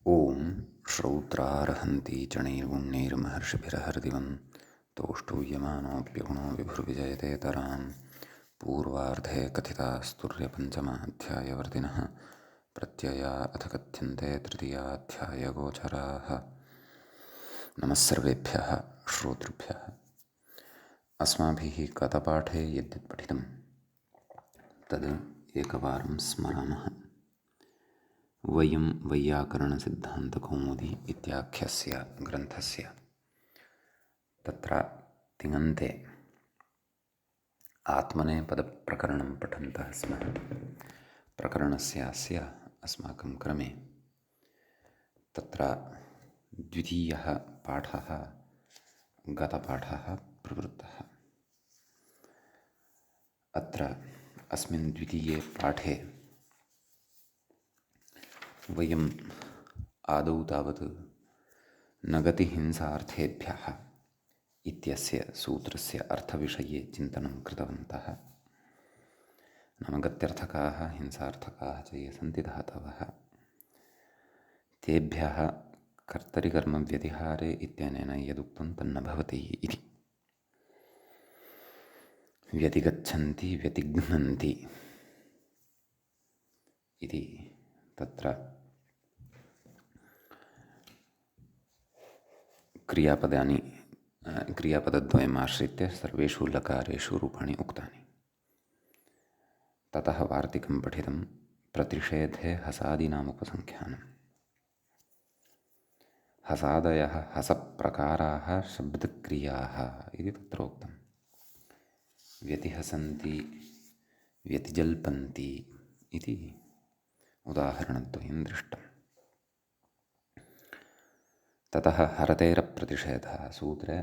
ॐ श्रौत्रार्हन्ति चणैर्गुण्यैर्महर्षिभिरहर्दिवं तोष्टूयमानोऽप्यगुणो विभुर्विजयतेतरां पूर्वार्धे कथितास्तुर्यपञ्चमाध्यायवर्तिनः प्रत्यया अथ कथ्यन्ते तृतीयाध्यायगोचराः। नमः सर्वेभ्यः श्रोतृभ्यः। अस्माभिः गतपाठे यद्यत् पठितं तद् एकवारं स्मरामः। वयं वैयाकरणसिद्धान्तकौमुदी इत्याख्यस्य ग्रन्थस्य तत्र तिङन्ते आत्मनेपदप्रकरणं पठन्तः स्मः। प्रकरणस्य अस्माकं क्रमे तत्र द्वितीयः पाठः गतपाठः प्रवृत्तः। अत्र अस्मिन् द्वितीये पाठे वयम् आदौ तावत् न गतिहिंसार्थेभ्यः इत्यस्य सूत्रस्य अर्थविषये चिन्तनं कृतवन्तः। नाम गत्यर्थकाः हिंसार्थकाः च ये सन्ति धातवः तेभ्यः कर्तरिकर्मव्यतिहारे इत्यनेन यदुक्तं तन्न भवति इति। व्यतिगच्छन्ति व्यतिघ्नन्ति इति तत्र क्रियापदद्वयमाश्रित्य सर्वेषु लकारेषु रूपाणि उक्तानि। ततः वार्तिकं पठितं प्रतिषेधे हसादीनामुपसङ्ख्यानम्। हसादयः हसप्रकाराः शब्दक्रियाः इति तत्र उक्तम्। व्यतिहसन्ति व्यतिजल्पन्ति इति उदाहरणद्वयं दृष्टम्। ततः हरतेरप्रतिषेधः सूत्रे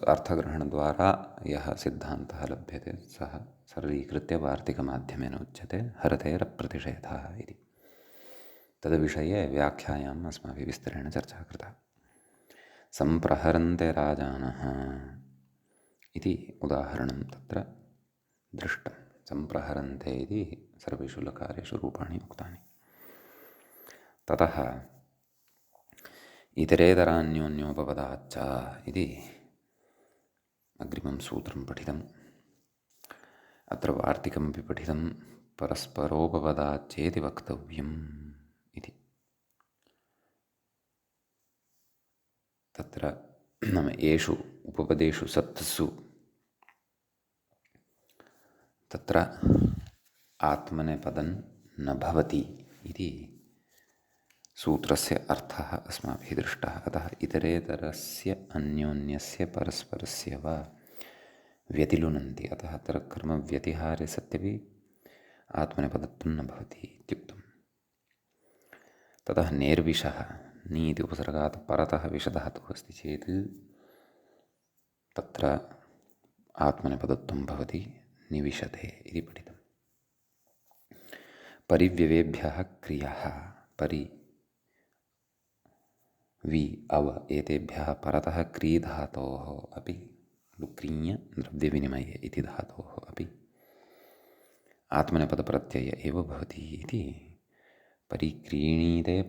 अर्थग्रहणद्वारा यः सिद्धान्तः लभ्यते सः सरलीकृत्य वार्तिकमाध्यमेन उच्यते हरतेरप्रतिषेधः इति। तद्विषये व्याख्यायाम् अस्माभिः विस्तरेण चर्चा कृता। सम्प्रहरन्ते राजानः इति उदाहरणं तत्र दृष्टं। सम्प्रहरन्ते इति सर्वेषु लकारेषु रूपाणि उक्तानि। ततः इतरेतरान्योन्योपपदाच्च इति अग्रिमं सूत्रं पठितम्। अत्र वार्तिकमपि पठितं परस्परोपपदाच्चेति वक्तव्यम् इति। तत्र नाम येषु उपपदेषु सत्सु तत्र आत्मनेपदं न भवति इति सूत्रस्य अर्थः अस्माभिः दृष्टः। अतः इतरेतरस्य अन्योन्यस्य परस्परस्य वा व्यतिलुनन्ति। अतः अत्र कर्मव्यतिहारे सत्यपि आत्मनेपदत्वं न भवति इत्युक्तम्। ततः नेर्विषः नी इति उपसर्गात् परतः विषधातुः अस्ति चेत् तत्र आत्मनेपदत्वं भवति, निविशते इति पठितम्। परिव्यवेभ्यः क्रियाः परि वि अव एतेभ्यः परतः क्रीधातोः अपि लुक्रीञ्य द्रव्यविनिमये इति धातोः अपि आत्मनेपदप्रत्यय एव भवति इति। परिक्रीणीते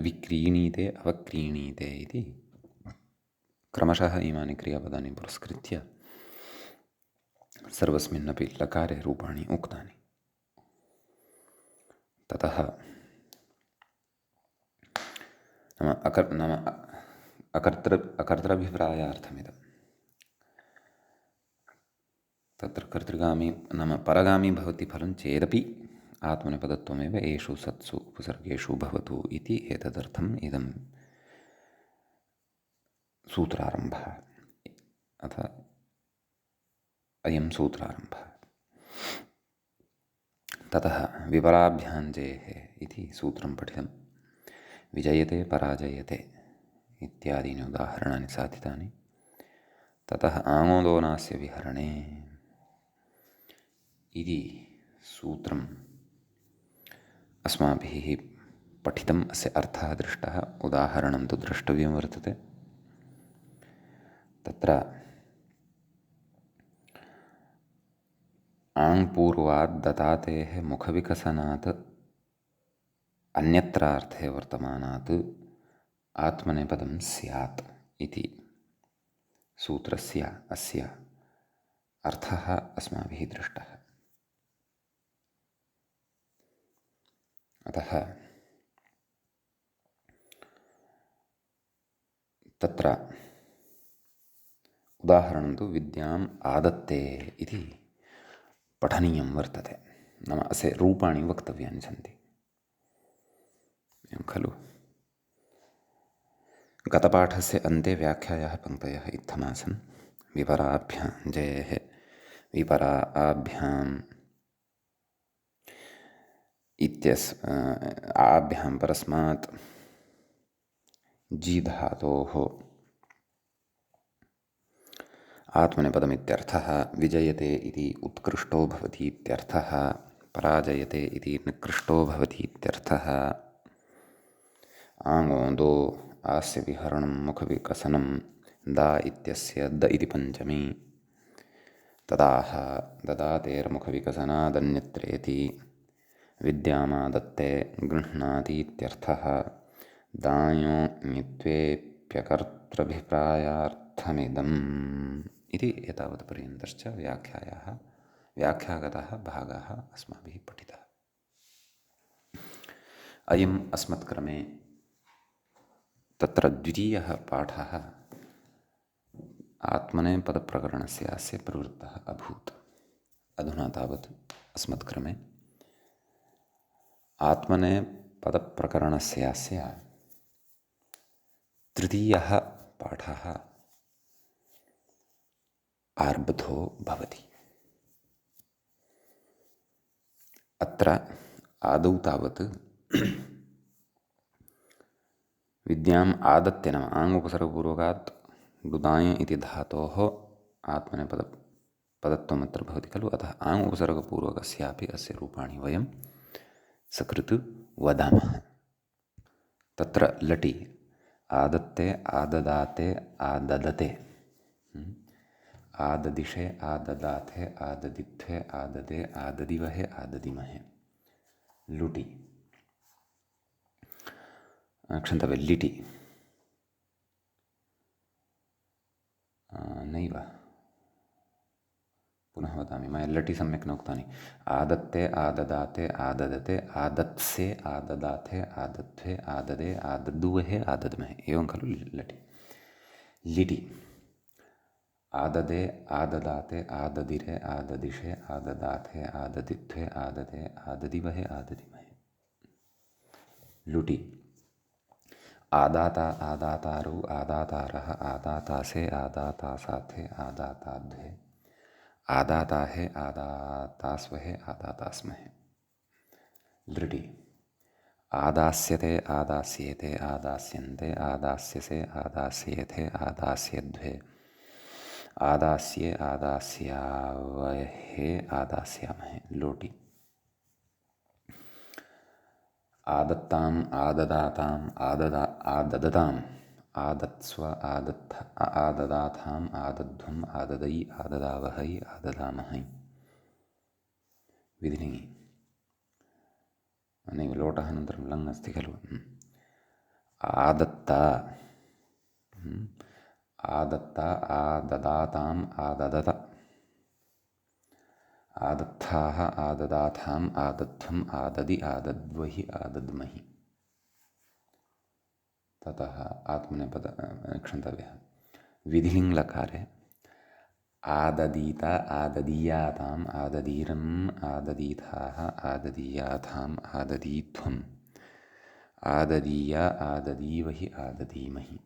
विक्रीणीते अवक्रीणीते इति क्रमशः इमानि क्रियापदानि पुरस्कृत्य सर्वस्मिन्नपि लकारे रूपाणि उक्तानि। ततः अकर्तृभिप्रायार्थमिदं। तत्र कर्तृगामी नाम परगामी भवति फलं चेदपि आत्मनेपदत्वमेव एषु सत्सु उपसर्गेषु भवतु इति एतदर्थम् इदं सूत्रारम्भः अथ अयं सूत्रारम्भः। ततः विपराभ्याञ्जेः इति सूत्रं पठितं। विजयते पराजयते इत्यादीनि उदाहरणानि साधितानि। ततः आमोदो नास्य विहरणे इति सूत्रम् अस्माभिः पठितम्। अस्य अर्थः दृष्टः, उदाहरणं तु द्रष्टव्यं वर्तते। तत्र आङ् पूर्वात् ददातेः मुखविकसनात् अन्यत्रार्थे वर्तमानात् आत्मनेपदं स्यात् इति सूत्रस्य अस्य अर्थः अस्माभिः दृष्टः। अतः तत्र उदाहरणं तु विद्याम् आदत्ते इति पठनीयं वर्तते। नाम अस्य रूपाणि वक्तव्यानि सन्ति। एवं खलु। गतपाठस्य अन्ते व्याख्यायाः पङ्क्तयः इत्थमासन्। विपराभ्यां जयेः विपरा आभ्याम् आभ्यां परस्मात् जी धातोः आत्मनेपदमित्यर्थः। विजयते इति उत्कृष्टो भवति इत्यर्थः। पराजयते इति निकृष्टो भवति इत्यर्थः। आङोदो आस्य विहरणं मुखविकसनं दा इत्यस्य द इति पञ्चमी। तदाह ददातेर्मुखविकसनादन्यत्रेति। विद्यामादत्ते गृह्णाति इत्यर्थः। दाञो ङित्वेऽप्यकर्तृभिप्रायार्थमिदम् इति एतावत् पर्यन्तश्च व्याख्यागतः भागः अस्माभिः पठितः। अयम् अस्मत्क्रमे तत्र द्वितीयः पाठः आत्मनेपदप्रकरणस्य अस्य प्रवृत्तः अभूत्। अधुना तावत् अस्मत्क्रमे आत्मनेपदप्रकरणस्य अस्य तृतीयः पाठः आरब्धो भवति। अत्र आदौ तावत् विद्याम् आदत्ते नाम आङ् उपसर्गपूर्वकात् डुदाय इति धातोः आत्मनेपदत्वमत्र भवति खलु। अतः आङ् उपसर्गपूर्वकस्यापि अस्य रूपाणि वयं सकृत् वदामः। तत्र लटि आदत्ते आददाते आददते आददिशे आददाथे आददित्वे आददे आददिवहे आददिमहे। लुटि क्षन्तव्य लिटि नैव पुनः वदामि। मया लटि सम्यक् न उक्तानि। आदत्ते आददाते आददते आदत्से आददाथे आदत्वे आददे आददुवहे आदद्महे। एवं खलु लटि। लिटि आददे आददाते आददिरे आददिशे आददाथे आददित्वे आददे आददिवहे आददिमहे। लुटि आदाता आदातारौ आदातारः आदातासे आदातासाथे आदाताद्वे आदाताहे आदातास्वहे आदातास्महे। लृटि आदास्यते आदास्येते आदास्यन्ते आदास्यसे आदास्येथे आदास्यद्वे आदास्ये आदास्यावहे आदास्यामहे। लोटि आदत्ताम् आददाताम् आददताम् आदत्स्व आददाथाम् आदध्वम् आददै आददावहै आददामहै। विधिलिङ्गि नैव लोटः अनन्तरं लङ् अस्ति खलु। आदत्ता आदत्ता आददाताम् आददत आदत्थाः आददाथाम् आदध्वम् आददि आदद्वहि आदद्महि। ततः आत्मनेपद क्षन्तव्यः। विधिलिङ्लकारे आददीत आददीयाताम् आददीरम् आददीथाः आददीयाथाम् आददीध्वम् आददीय आददीवहि आददीमहि।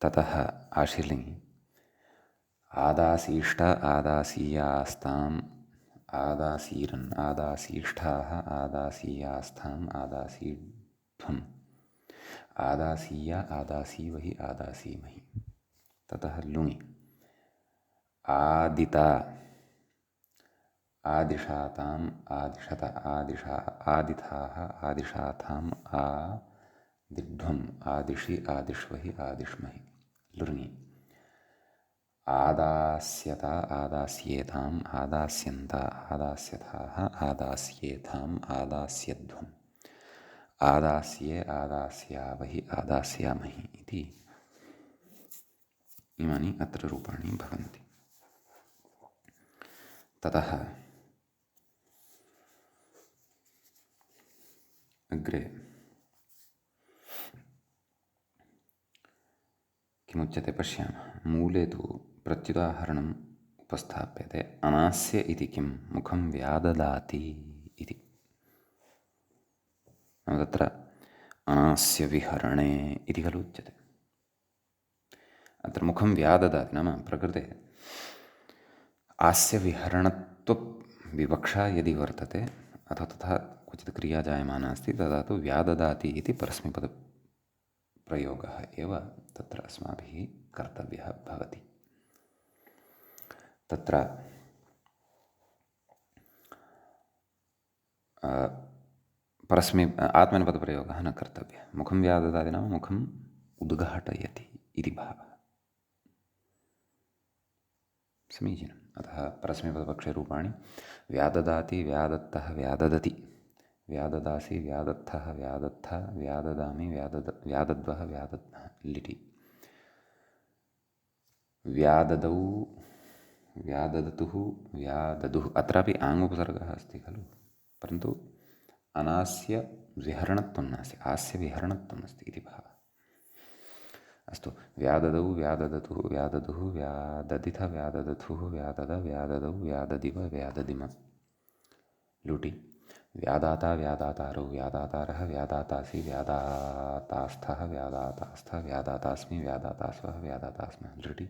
ततः आशीर्लिङ्गि आदासीष्ट आदासीयास्ताम् आदासीरन् आदासीष्ठाः आदासीयास्थाम् आदासीध्वम् आदासीय आदासीवहि आदासीमहि। ततः लुङि आदिता आदिशाताम् आदिशत आदिथाः आदिशाथाम् आदिध्वम् आदिशि आदिष्वहि आदिष्महि। लृङि आदास्यत आदास्येताम् आदास्यन्त आदास्यथाः आदास्येथाम् आदास्यध्वम् आदास्ये आदास्यावहि आदास्यामहि इति इमानि अत्र रूपाणि भवन्ति। ततः अग्रे किमुच्यते पश्यामः। मूले तु प्रत्युदाहरणम् उपस्थाप्यते। अनास्य इति किं मुखं व्याददाति इति। तत्र अनास्य विहरणे इति खलु उच्यते। अत्र मुखं व्याददाति नाम प्रकृते आस्य विहरणत्वविवक्षा यदि वर्तते अथवा तथा क्वचित् क्रिया जायमाना अस्ति तदा तु व्याददाति इति परस्मैपदप्रयोगः एव तत्र अस्माभिः कर्तव्यः भवति। तत्र आत्मनेपदप्रयोगः न कर्तव्यः। मुखं व्याददाति नाम मुखम् उद्घाटयति इति भावः। समीचीनम्। अतः परस्मैपदपक्षे रूपाणि व्याददाति व्यादत्तः व्याददति व्याददासि व्यादत्थः व्यादत्थ व्याददामि व्यादद्वः व्यादद्मः लिटि व्याददौ व्याददतुः व्याददुः। अत्रापि आङ्गुपसर्गः अस्ति खलु, परन्तु अनास्य विहरणत्वं नास्ति, आस्य विहरणत्वम् अस्ति इति भावः। अस्तु, व्याददौ व्याददतुः व्याददुः व्याददिथ व्याददथुः व्यादद व्याददौ व्याददिव व्याददिम लुटि व्यादाता व्यादातारौ व्यादातारः व्यादातासि व्यादातास्थः व्यादातास्थ व्यादातास्मि व्यादातास्वः व्यादातास्मः लुटि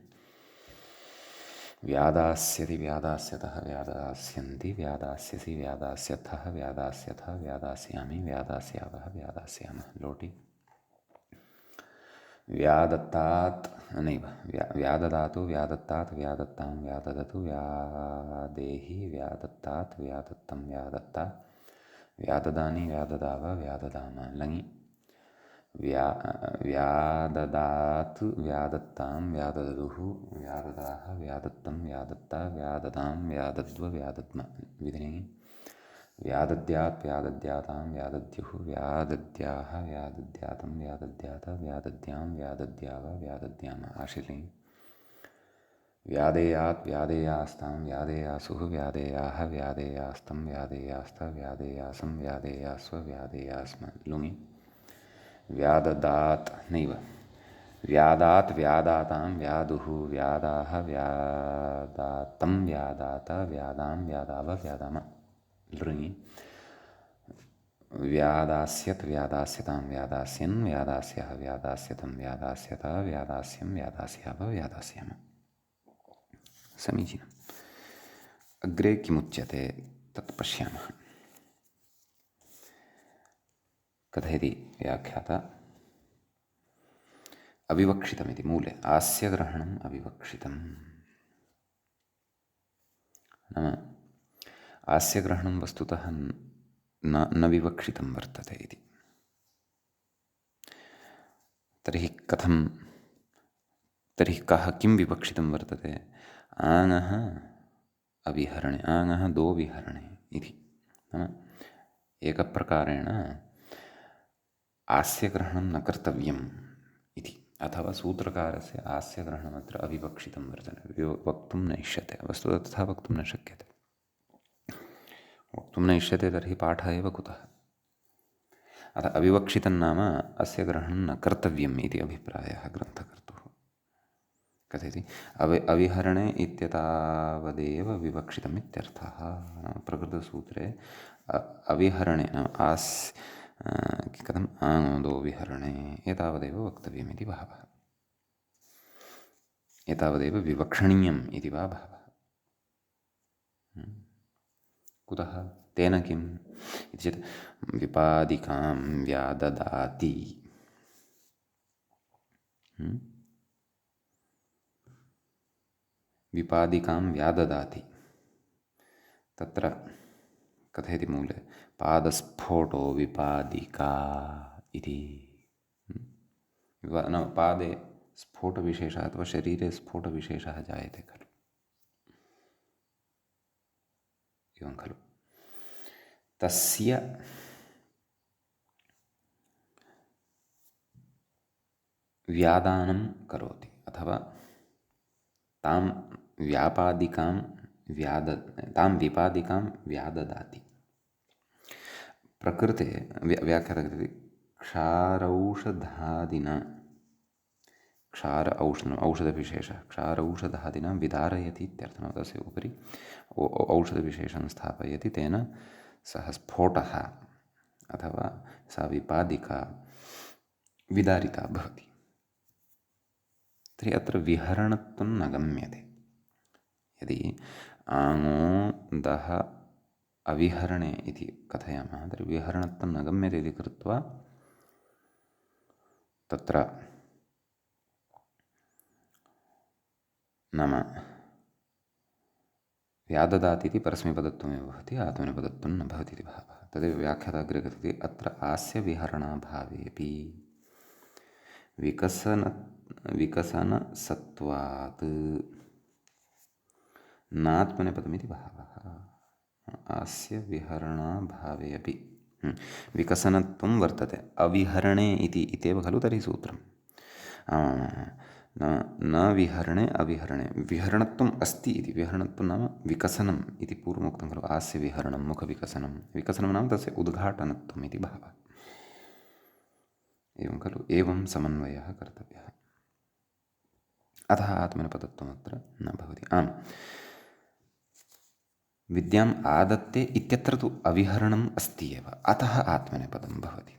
व्यादास्यति व्यादास्यतः व्यादास्यन्ति व्यादास्यसि व्यादास्यथः व्यादास्यथ व्यादास्यामि व्यादास्यावः व्यादास्यामः लोटि व्यादत्तात् नैव व्याददातु व्यादत्तात् व्यादत्तां व्याददतु व्यादेहि व्यादत्तात् व्यादत्तं व्यादत्ता व्याददानि व्याददाव व्याददाम लङि व्याददात् व्यादत्तां व्याददुः व्याददाः व्यादत्तं व्यादत्ता व्याददां व्यादद्व व्यादद्म विधिनि व्यादद्यात् व्यादद्यातां व्यादद्युः व्यादद्याः व्यादद्यातं व्यादद्यात व्यादद्यां व्यादद्याव व्यादद्याम आशिलिं व्यादेयात् व्यादेयास्तां व्यादेयासुः व्यादेयाः व्यादेयास्तं व्यादेयास्त व्यादेयासं व्यादेयास्व व्यादेयास्म लुङि व्याददात् नैव व्यादात् व्यादातां व्यादुः व्यादाः व्यादातं व्यादात व्यादां व्यादाव व्यादाम लृङि व्यादास्यत् व्यादास्यतां व्यादास्यन् व्यादास्यः व्यादास्यतं व्यादास्यत व्यादास्यं व्यादास्याव व्यादास्याम। समीचीनम्। अग्रे किमुच्यते तत् पश्यामः। कथयति व्याख्याता अविवक्षितमिति मूले आस्यग्रहणम् अविवक्षितम् नाम आस्यग्रहणं वस्तुतः न विवक्षितं वर्तते इति। तर्हि कः किं विवक्षितं वर्तते? आङः अविहरणे आङः दो विहरणे इति। नाम एकप्रकारेण आस्यग्रहणं न कर्तव्यम् इति, अथवा सूत्रकारस्य आस्यग्रहणमत्र अविवक्षितं वर्तते, वक्तुं न इष्यते। वस्तुतः तथा वक्तुं न शक्यते। वक्तुं न इष्यते तर्हि पाठः एव कुतः? अतः अविवक्षितं नाम अस्य ग्रहणं न कर्तव्यम् इति अभिप्रायः ग्रन्थकर्तुः। कथयति अविहरणे इत्यतावदेव विवक्षितम् इत्यर्थः। प्रकृतसूत्रे अविहरणे कथम् आङोदो विहरणे एतावदेव वक्तव्यम् इति भावः, एतावदेव विवक्षणीयम् इति वा भावः। कुतः? तेन किम् इति चेत् विपादिकां व्याददाति, विपादिकां व्याददाति। तत्र कथयति मूले पादस्फोटो विपादिका इति। पादे स्फोटविशेषः अथवा शरीरे स्फोटविशेषः जायते खलु, एवं खलु। तस्य व्यादानं करोति अथवा तां व्यापादिकां तां विपादिकां व्याददाति। प्रकृते व्याख्याता कृते क्षारौषधादिना, क्षार औषधविशेषः क्षारौषधादिना विदारयति इत्यर्थः। तस्य उपरि औषधविशेषं स्थापयति, तेन सः स्फोटः अथवा सा विपादिका विदारिता भवति। तर्हि अत्र विहरणत्वं न गम्यते। यदि आङो दः अविहरणे इति कथयामः तर्हि विहरणत्वं न गम्यते इति कृत्वा तत्र नाम व्याददाति इति परस्मैपदत्वमेव भवति, आत्मनेपदत्वं न भवति इति भावः। तदेव व्याख्याता अग्रे कथयति, अत्र आस्य विहरणाभावेऽपि विकसनसत्वात् नात्मनेपदमिति भावः। आस्य विहरणाभावे अपि विकसनत्वं वर्तते, अविहरणे इत्येव खलु तर्हि सूत्रम्। न विहरणे अविहरणे विहरणत्वम् अस्ति इति, विहरणत्वं नाम विकसनम् इति पूर्वमुक्तं खलु। आस्य विहरणं मुखविकसनं, विकसनं नाम तस्य उद्घाटनत्वम् इति भावः, एवं खलु। एवं समन्वयः कर्तव्यः, अतः आत्मनेपदत्वमत्र न भवति। आम्, विद्याम् आदत्ते इत्यत्र तु अविहरणम् अस्ति एव, अतः आत्मनेपदं भवति।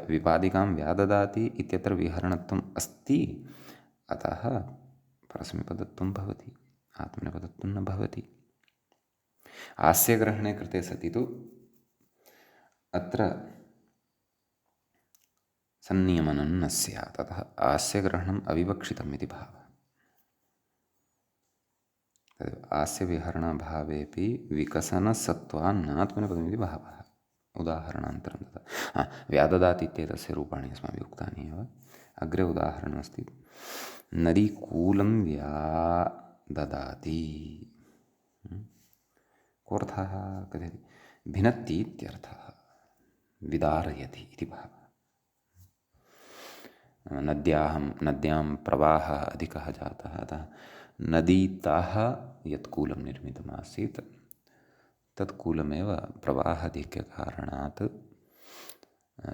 विपादिकां व्याददाति इत्यत्र विहरणत्वम् अस्ति, अतः परस्मैपदत्वं भवति, आत्मनेपदत्वं न भवति। आस्यग्रहणे कृते सति तु अत्र सन्नियमनं न स्यात्, अतः आस्यग्रहणम् अविवक्षितम् इति भावः। आस्यविहरणाभावेऽपि विकसनसत्त्वान्नात्मनेपदमिति भावः। उदाहरणान्तरं तथा व्याददाति इत्येतस्य रूपाणि अस्माभिः उक्तानि एव। अग्रे उदाहरणमस्ति, नदीकूलं व्याददाति। कोऽर्थः कथयति, भिनत्ति इत्यर्थः, विदारयति इति भावः। नद्यां प्रवाहः अधिकः जातः, अतः नदीतः यत् कूलं निर्मितमासीत् तत् कूलमेव प्रवाहाधिक्यकारणात्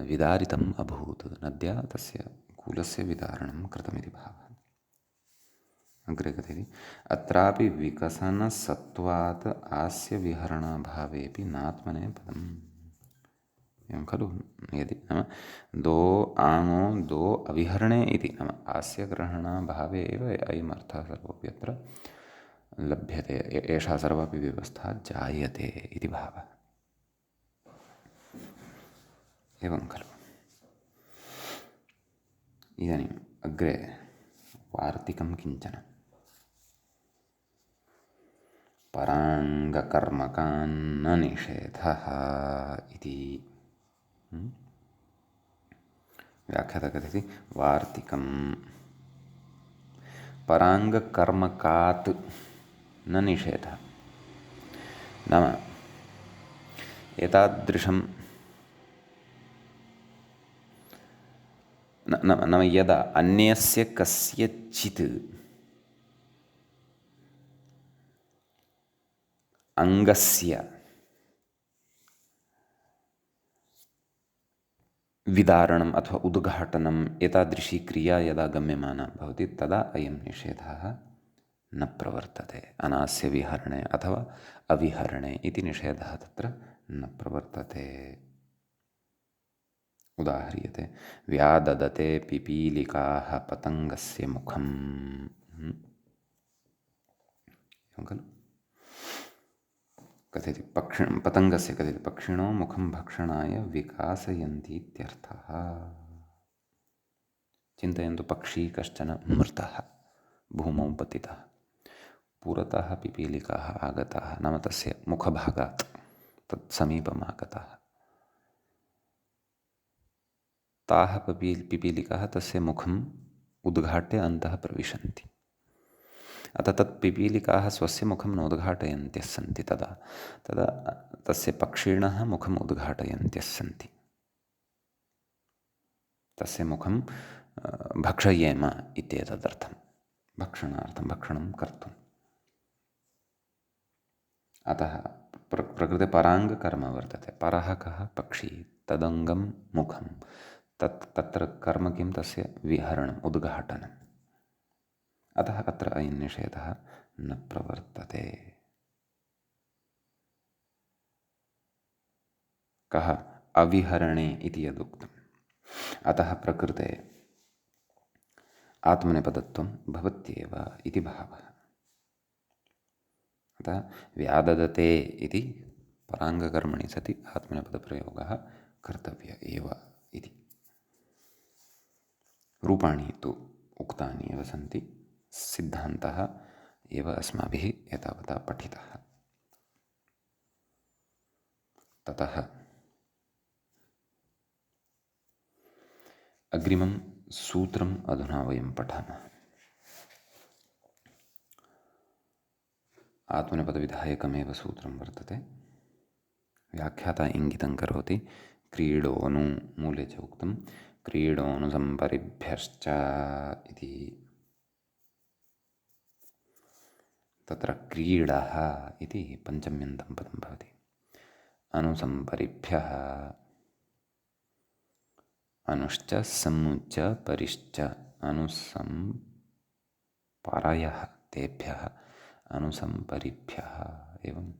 विदारितम् अभूत्, नद्या तस्य कूलस्य विदारणं कृतमिति भावः। अग्रे कथयति, अत्रापि विकसनसत्त्वात् आस्य विहरणाभावेऽपि नात्मनेपदम्, एवं खलु। यदि नाम दो आङो दो अविहरणे इति, नाम आस्यग्रहणाभावे एव अयम् अर्थः सर्वोऽपि अत्र लभ्यते, एषा सर्वापि व्यवस्था जायते इति भावः, एवं खलु। इदानीम् अग्रे वार्तिकं किञ्चन, पराङ्गकर्मकान्न निषेधः इति। व्याख्याता कथयति, वार्तिकं पराङ्गकर्मकात् न निषेधः, नाम एतादृशं नाम यदा अन्यस्य कस्यचित् अङ्गस्य विदारणम् अथवा उद्घाटनम् एतादृशी क्रिया यदा गम्यमाना भवति तदा अयं निषेधः न प्रवर्तते। अनास्य विहरणे अथवा अविहरणे इति निषेधः तत्र न प्रवर्तते। उदाह्रियते, व्याददते पिपीलिकाः पतङ्गस्य मुखम्, एवं खलु। कथयति पतङ्गस्य कथयति, पक्षिणो मुखं भक्षणाय विकासयन्ति इत्यर्थः। चिन्तयन्तु, पक्षी कश्चन मृतः, भूमौ पतितः, पुरतः पिपीलिकाः आगताः, नाम तस्य मुखभागात् तत् समीपम् आगताः, ताः पिपीलिकाः तस्य मुखं उद्घाट्य अन्तः प्रविशन्ति। अतः तत् पिपीलिकाः स्वस्य मुखं नोद्घाटयन्त्यः सन्ति तदा तस्य पक्षिणः मुखम् उद्घाटयन्त्यः सन्ति। तस्य मुखं भक्षयेम इत्येतदर्थं, भक्षणार्थं, भक्षणं कर्तुम्। अतः प्रकृते पराङ्गकर्म वर्तते। परः कः? पक्षी, तदङ्गं मुखं, तत्र कर्म किं? तस्य विहरणम्, उद्घाटनम्। अतः अत्र अयं निषेधः न प्रवर्तते। कः? अविहरणे इति यदुक्तम्। अतः प्रकृते आत्मनेपदत्वं भवत्येव इति भावः। अतः व्याददते इति पराङ्गकर्मणि सति आत्मनेपदप्रयोगः कर्तव्य एव इति। रूपाणि तु उक्तानि एव सन्ति, सिद्धान्तः एव अस्माभिः एतावता पठितः। ततः अग्रिमं सूत्रम् अधुना वयं पठामः। आत्मनेपदविधायकमेव सूत्रं वर्तते। व्याख्याता इङ्गितं करोति क्रीडोनु, मूले च उक्तं क्रीडोनु सम्परिभ्यश्च इति। तत्र क्रीडः इति पञ्चम्यन्तं पदं भवति। अनुसम्परिभ्यः, अनुश्च समुच्च परिश्च, अनुसम्परयः तेभ्यः, अनुसम्परिभ्यः, एवम्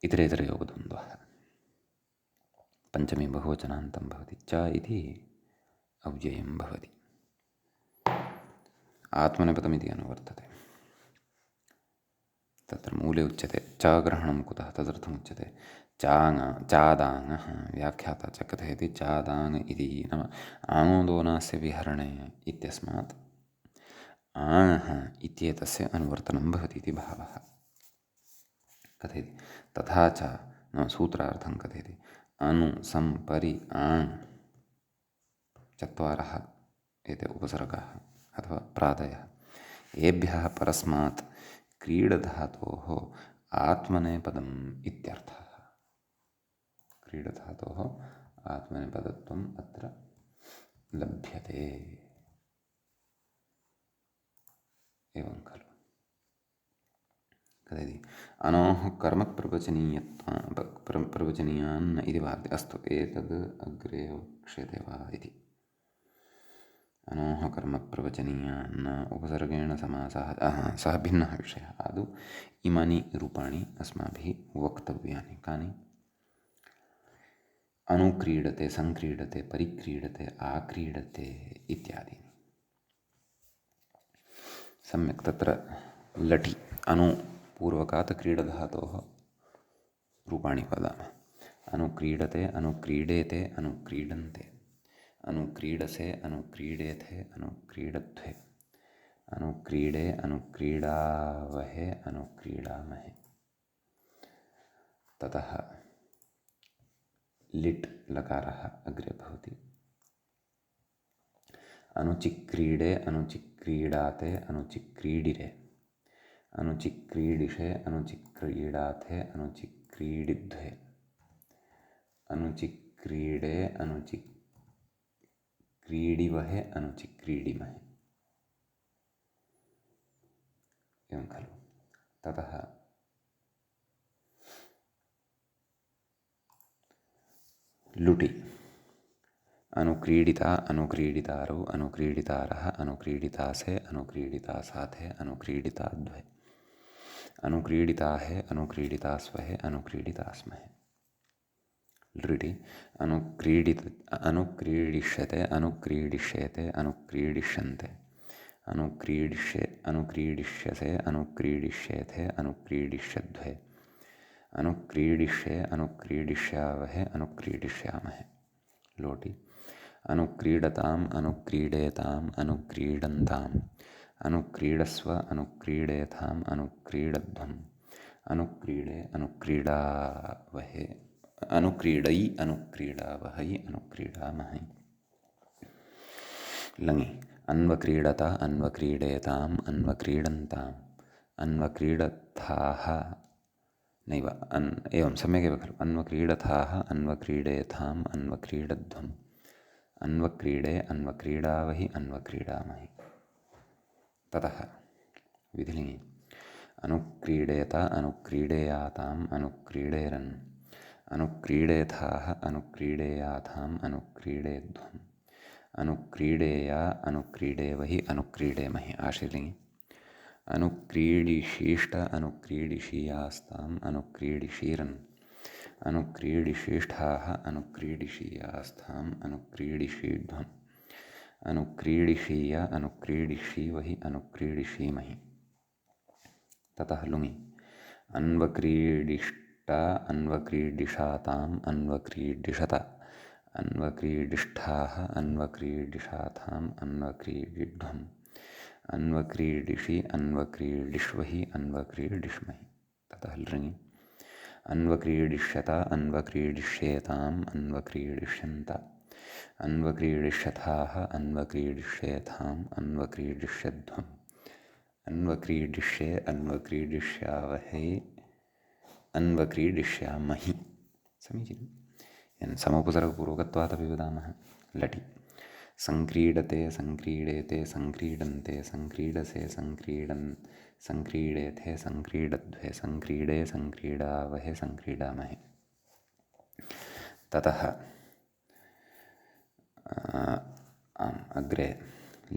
इतरेतरयोगद्वन्द्वः। पञ्चमी बहुवचनान्तं भवति। च इति अव्ययं भवति। आत्मनेपदमिति अनुवर्तते। तत्र मूले उच्यते च ग्रहणं कुतः? तदर्थमुच्यते चादाङ्गः। व्याख्याता च कथयति चादाङ्ग इति नाम आनोदोनास्य विहरणे इत्यस्मात् आङ्ः इत्येतस्य अनुवर्तनं भवति इति भावः। कथयति तथा च नाम सूत्रार्थं कथयति अनु सं परि आङ् चत्वारः एते उपसर्गाः अथवा प्रादयः एभ्यः परस्मात् क्रीडधातोः आत्मनेपदम् इत्यर्थः। क्रीडधातोः आत्मनेपदत्वम् अत्र लभ्यते। एवं खलु। कथयति अनोः कर्मप्रवचनीयान् इति वाक्ये। अस्तु, एतद् अग्रे वक्ष्यते वा इति। अनोः कर्मप्रवचनीयान् उपसर्गेण समासः, सः भिन्नः विषयः। आदौ इमानि रूपाणि अस्माभिः वक्तव्यानि। कानि? अनुक्रीडते, संक्रीडते, परिक्रीडते, आक्रीडते इत्यादीनि। सम्यक् तत्र लटि अनु पूर्वकात् क्रीडधातोः रूपाणि वदामः। अनुक्रीडते, अनुक्रीडेते, अनुक्रीडन्ते, अनुक्रीडसे, अनुक्रीडेथे, अनुक्रीडध्वे, अनुक्रीडे, अनुक्रीडावहे, अनुक्रीडामहे। ततः लिट् लकारः अग्रे भवति। अनुचिक्रीडे, अनुचिक्रीडाते, अनुचिक्रीडिरे, अनुचिक्रीडिषे, अनुचिक्रीडाथे, अनुचिक्रीडिध्वे, अनुचिक्रीडे, अनुचिक्रीडिवहे, अनुचिक्रीडिमहे। एवं खलु। ततः लुटि अनुक्रीडिता, अनुक्रीडितारौ, अनुक्रीडितारः, अनुक्रीडितासे, अनुक्रीडितासाथे, अनुक्रीडिताद्वे, अनुक्रीडिताहे, अनुक्रीडितास्वहे, अनुक्रीडितास्महे। लृटि अनुक्रीडिष्यते, अनुक्रीडिष्येते, अनुक्रीडिष्यन्ते, अनुक्रीडिष्यसे, अनुक्रीडिष्येथे, अनुक्रीडिष्यध्वे, अनुक्रीडिष्ये, अनुक्रीडिष्यावहे, अनुक्रीडिष्यामहे। लोटि अनुक्रीडताम्, अनुक्रीडेताम्, अनुक्रीडन्ताम्, अनुक्रीडस्व, अनुक्रीडेथाम्, अनुक्रीडध्वम्, अनुक्रीडे, अनुक्रीडावहे, अनुक्रीडै, अनुक्रीडावहै, अनुक्रीडामहै। लङि अन्वक्रीडता अन्वक्रीडेताम् अन्वक्रीडन्ताम् अन्वक्रीडथाः नैव एवं सम्यगेव खलु अन्वक्रीडथाः अन्वक्रीडेथाम् अन्वक्रीडध्वम् अन्वक्रीडे अन्वक्रीडावहि अन्वक्रीडामहि। ततः विधिलिङि अनुक्रीडेत अनुक्रीडेयाताम् अनुक्रीडेरन् अनुक्रीडेथाः अनुक्रीडेयाथाम् अनुक्रीडेध्वम् अनुक्रीडेया अनुक्रीडेवहि अनुक्रीडेमहि। आशीर्लिङि अनुक्रीडिशीष्ट अनुक्रीडिशीयास्ताम् अनुक्रीडिशीरन् अनुक्रीडिशीष्ठाः अनुक्रीडिशीयास्थाम् अनुक्रीडिशीध्वम् अनुक्रीडिशीय अनुक्रीडिशीवहि अनुक्रीडिशीमहि। ततः लुङि अन्वक्रीडिष्ट अन्वक्रीडिषाताम् अन्वक्रीडिषत अन्वक्रीडिष्ठाः अन्वक्रीडिषाथाम् अन्वक्रीडिध्वम् अन्वक्रीडिषि अन्वक्रीडिष्वहि अन्वक्रीडिष्महि। ततः लृङि अन्वक्रीडिष्यत अन्वक्रीडिष्येताम् अन्वक्रीडिष्यन्त अन्वक्रीडिष्यथाः अन्वक्रीडिष्येथाम् अन्वक्रीडिष्यध्वम् अन्वक्रीडिष्ये अन्वक्रीडिष्यावहै अन्वक्रीडिष्यामहि। समीचीनं। समोपसर्गपूर्वकत्वादपि वदामः। लटि संक्रीडते संक्रीडेते संक्रीडन्ते संक्रीडसे संक्रीडन् संक्रीडेथे संक्रीडध्वे संक्रीडे संक्रीडावहे संक्रीडामहे। ततः अग्रे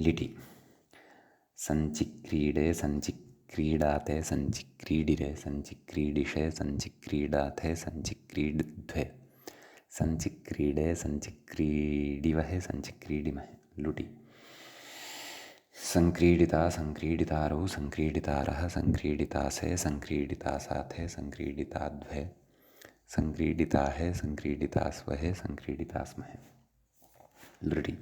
लिटि सञ्चिक्रीडे सञ्चिक्रीडाते सञ्चिक्रीडिरे सञ्चिक्रीडिषे सञ्चिक्रीडाथे सञ्चिक्रीडिध्वे सञ्चिक्रीडे सञ्चिक्रीडिवहे सञ्चिक्रीडिमहे। लुटि संक्रीडिता संक्रीडितारौ संक्रीडितारः संक्रीडितासे संक्रीडितासाथे संक्रीडिताध्वे संक्रीडिताहे संक्रीडितास्वहे संक्रीडितास्महे। लृटि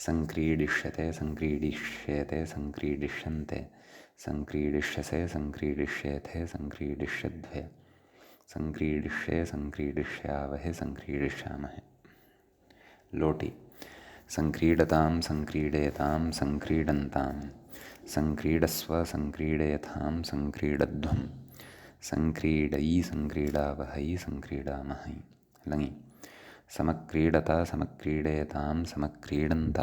संक्रीडिष्यते संक्रीडिष्येते संक्रीडिष्यन्ते संक्रीडिष्यसे संक्रीडिष्येथे संक्रीडिष्यध्वे संक्रीडिष्ये संक्रीडिष्यावहे संक्रीडिष्यामहे। लोटि संक्रीडतां संक्रीडेतां संक्रीडन्तां संक्रीडस्व संक्रीडेथां संक्रीडध्वम् संक्रीडयि संक्रीडावहै संक्रीडामहै। लङि समक्रीडत समक्रीडेतां समक्रीडन्त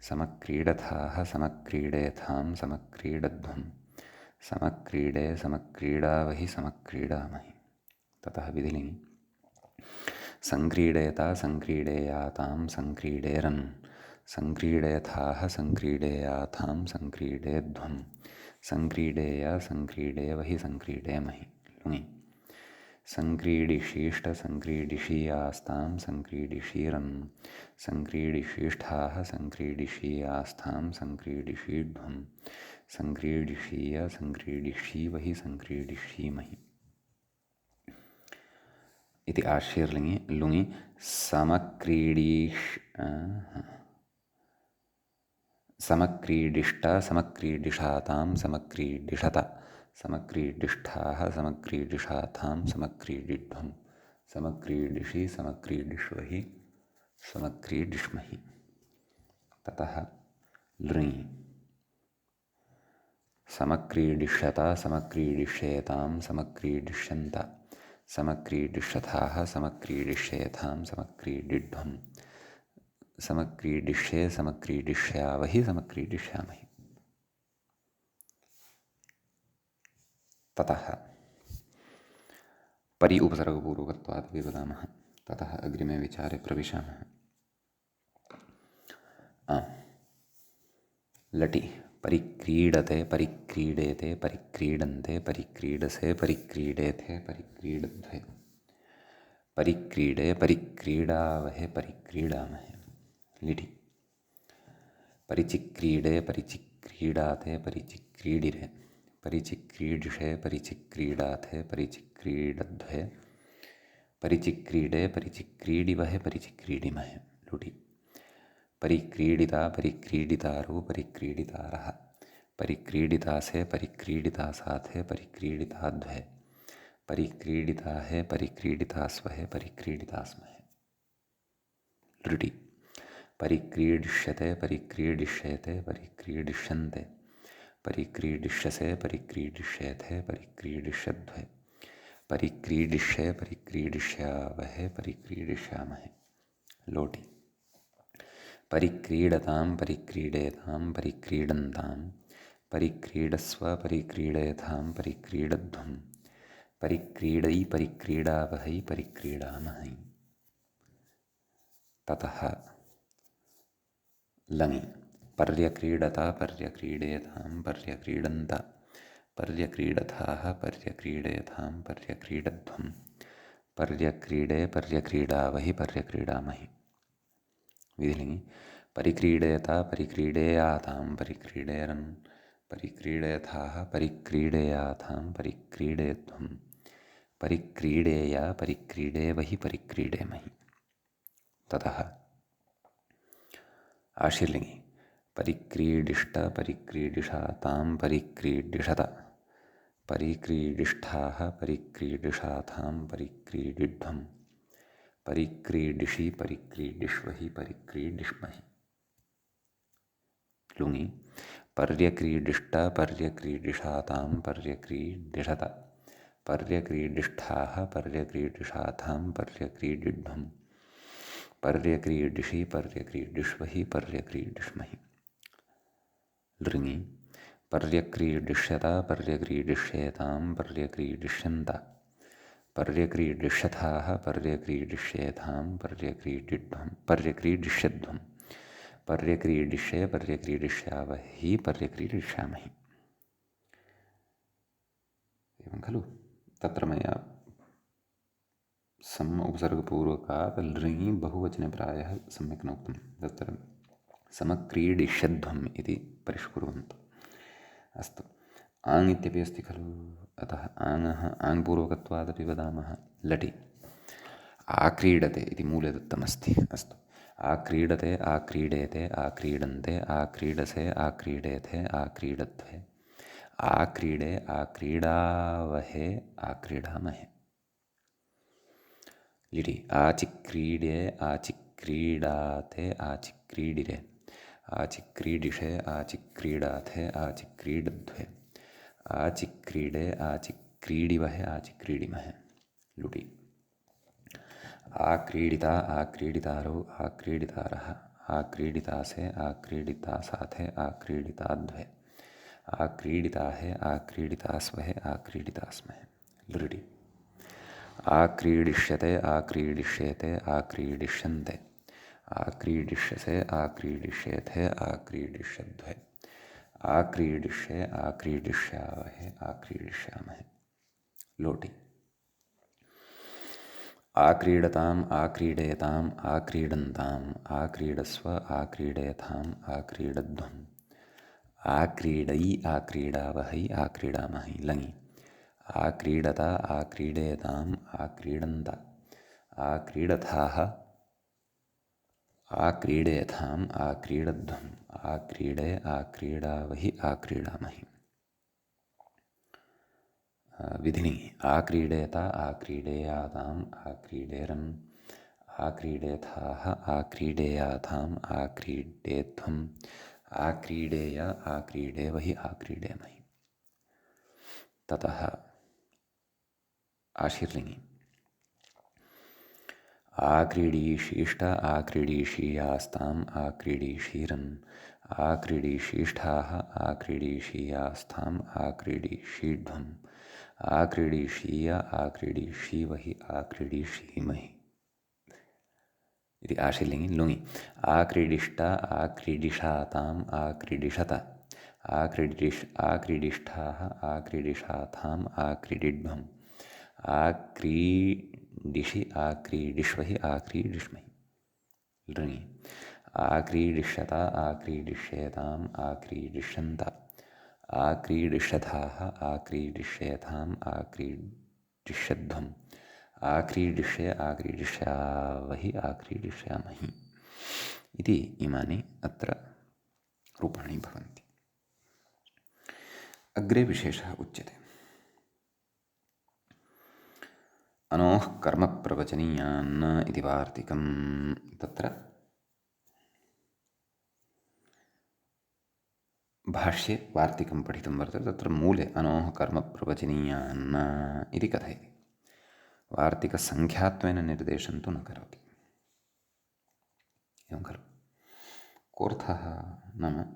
समक्रीडथाः समक्रीडेथां समक्रीडध्वम् समक्रीडे समक्रीडावहि समक्रीडामहि। ततः विधिलिङि संक्रीडेत संक्रीडेयातां संक्रीडेरन् संक्रीडेथाः संक्रीडेयाथां संक्रीडेध्वम् संक्रीडेय संक्रीडेवहि संक्रीडेमहि। लुङि संक्रीडिशीष्ट संक्रीडिशीयास्तां संक्रीडिशीरन् संक्रीडिशीष्ठाः संक्रीडिशीयास्थां संक्रीडिशीध्वम् संक्रीडिशीय संक्रीडिशीवहि संक्रीडिशीमहि। इति आशीर्लिङि लुङि समक्रीडिष्ट समक्रीडिषातां समक्रीडिषत समक्रीडिष्ठाः समक्रीडिषाथां समक्रीडिध्वम् समक्रीडिषि समक्रीडिष्वहि समक्रीडिष्महि। ततः लृङि समक्रीडिष्यत समक्रीडिष्येतां समक्रीडिष्यन्त समक्रीडिष्यथाः समक्रीडिष्येथां समक्रीडिध्वम् समक्रीडिष्ये समक्रीडिष्यावहि समक्रीडिष्यामहि। ततः परि उपसर्गपूर्वकत्वादपि वदामः। ततः अग्रिमे विचारे प्रविशामः। लटि परिक्रीडते परिक्रीडेते परिक्रीडन्ते परिक्रीडसे परिक्रीडेथे परिक्रीडध्वे परिक्रीडे परिक्रीडावहे परिक्रीडामहे। लिटि परिचिक्रीडे परिचिक्रीडाते परिचिक्रीडिरे परिचिक्रीडिषे परिचिक्रीडाथे परिचिक्रीडध्वे परिचिक्रीडे परिचिक्रीडिवहे परिचिक्रीडिमहे। लुटि परिक्रीडिता परिक्रीडितारौ परिक्रीडितारः परिक्रीडितासे परिक्रीडितासाथे परिक्रीडिताध्वे परिक्रीडिताहे परिक्रीडितास्वहे परिक्रीडितास्महे। लृटि परिक्रीडिष्यते परिक्रीडिष्येते परिक्रीडिष्यन्ते परिक्रीडिष्यसे परिक्रीडिष्येथे परिक्रीडिष्यध्वे परिक्रीडिष्ये परिक्रीडिष्यावहे परिक्रीडिष्यामहे लोटी परिक्रीडतां परिक्रीडेतां परिक्रीडन्तां परिक्रीडस्व परिक्रीडेतां परिक्रीडध्वं परिक्रीडै परिक्रीडावहै परिक्रीडामहै ततः लङि पर्यक्रीडता पर्यक्रीडेतां पर्यक्रीडन्त पर्यक्रीडथाः पर्यक्रीडेतां पर्यक्रीडध्वं पर्यक्रीडे पर्यक्रीडावहि पर्यक्रीडामहि विधिलिङ्गि परिक्रीडेता परिक्रीडेयातां परिक्रीडेरन् परिक्रीडेथाः परिक्रीडेयातां परिक्रीडेध्वं परिक्रीडेय परिक्रीडेवहि परिक्रीडेमहि ततः आशीर्लिङ्गि परिक्रीडिष्ट परिक्रीडिषातां परिक्रीडिषत परिक्रीडिष्ठाः परिक्रीडिषातां परिक्रीडिध्वं परिक्रीडिषि परिक्रीडिष्वहि परिक्रीडिष्महि लुङि पर्यक्रीडिष्ट पर्यक्रीडिषातां पर्यक्रीडिषत पर्यक्रीडिष्ठाः पर्यक्रीडिषातां पर्यक्रीडिध्वं पर्यक्रीडिषि पर्यक्रीडिष्वहि पर्यक्रीडिष्महि लृङि पर्यक्रीडिष्यत पर्यक्रीडिष्येतां पर्यक्रीडिष्यन्त पर्यक्रीडिष्यथाः पर्यक्रीडिष्येतां पर्यक्रीडिध्वं पर्यक्रीडिष्यध्वं पर्यक्रीडिष्ये पर्यक्रीडिष्यावहि पर्यक्रीडिष्यामहि एवं खलु तत्र मया सम उपसर्गपूर्वकात् लृङि बहुवचने प्रायः सम्यक् नोक्तं तत्र समक्रीडिष्यध्वम् इति परिष्कुर्वन्तु अस्तु आङ् इत्यपि अस्ति खलु अतः आङ्ः आङ्पूर्वकत्वादपि वदामः लटि आक्रीडते इति मूले दत्तमस्ति अस्तु आक्रीडते आक्रीडेते आक्रीडन्ते आक्रीडसे आक्रीडेथे आक्रीडध्वे आक्रीडे आक्रीडावहे आक्रीडामहे लिटि आचिक्रीडे आचिक्रीडाते आचिक्रीडिरे आचिक्रीडिषे आचिक्रीडाथे आचिक्रीडध्वे आचिक्रीडे आचिक्रीडिवहे आचिक्रीडिमहे लुटि आक्रीडिता आक्रीडितारौ आक्रीडितारः आक्रीडितासे आक्रीडितासाथे आक्रीडिताध्वे आक्रीडिताहे आक्रीडितास्वहे आक्रीडितास्महे लृडि आक्रीडिष्यते आक्रीडिष्येते आक्रीडिष्यन्ते आक्रीडिष्यसे आक्रीडिष्येथे आक्रीडिष्यध्वे आक्रीडिष्ये आक्रीडिष्यावहे आक्रीडिष्यामहे लोटि आक्रीडताम् आक्रीडेताम् आक्रीडन्ताम् आक्रीडस्व आक्रीडेताम् आक्रीडध्वम् आक्रीडै आक्रीडावहै आक्रीडामहै लङि आक्रीडता आक्रीडेताम् आक्रीडन्त आक्रीडथाः आक्रीडेथाम् आक्रीडध्वम् आक्रीडे आक्रीडावहि आक्रीडामहि विधिलिङ्गि आक्रीडेत आक्रीडेयाताम् आक्रीडेरन् आक्रीडेथाः आक्रीडेयाताम् आक्रीडेध्वम् आक्रीडेय आक्रीडेवहि आक्रीडेमहि ततः आशीर्लिङ्गि आक्रीडीशीष्ट आक्रीडीशीयास्ताम् आक्रीडीशीरन् आक्रीडीशीष्ठाः आक्रीडीशीयास्ताम् आक्रीडीशीध्वम् आक्रीडीशीय आक्रीडीशीवहि आक्रीडीशीमहि इति आशीर्लिङ्गि लुङि आक्रीडिष्ट आक्रीडिषाताम् आक्रीडिषत आक्रीडिष्ठाः आक्रीडिषाताम् आक्रीडिध्वम् आक्रीडिषि आक्रीडिष्वहि आक्रीडिष्महि लृङि आक्रीडिष्यत आक्रीडिष्येताम् आक्रीडिष्यन्त आक्रीडिष्यथाः आक्रीडिष्येताम् आक्रीडिष्यध्वम् आक्रीडिष्ये आक्रीडिष्यावहि आक्रीडिष्यामहि इति इमानि अत्र रूपाणि भवन्ति। अग्रे विशेषः उच्यते अनोः कर्मप्रवचनीयान् इति वार्तिकम् तत्र भाष्ये वार्तिकं पठितं वर्तते, तत्र मूले अनोः कर्मप्रवचनीयान् इति कथयति। वार्तिकसङ्ख्यात्वेन निर्देशं तु न करोति। एवं खलु। कोऽर्थः नाम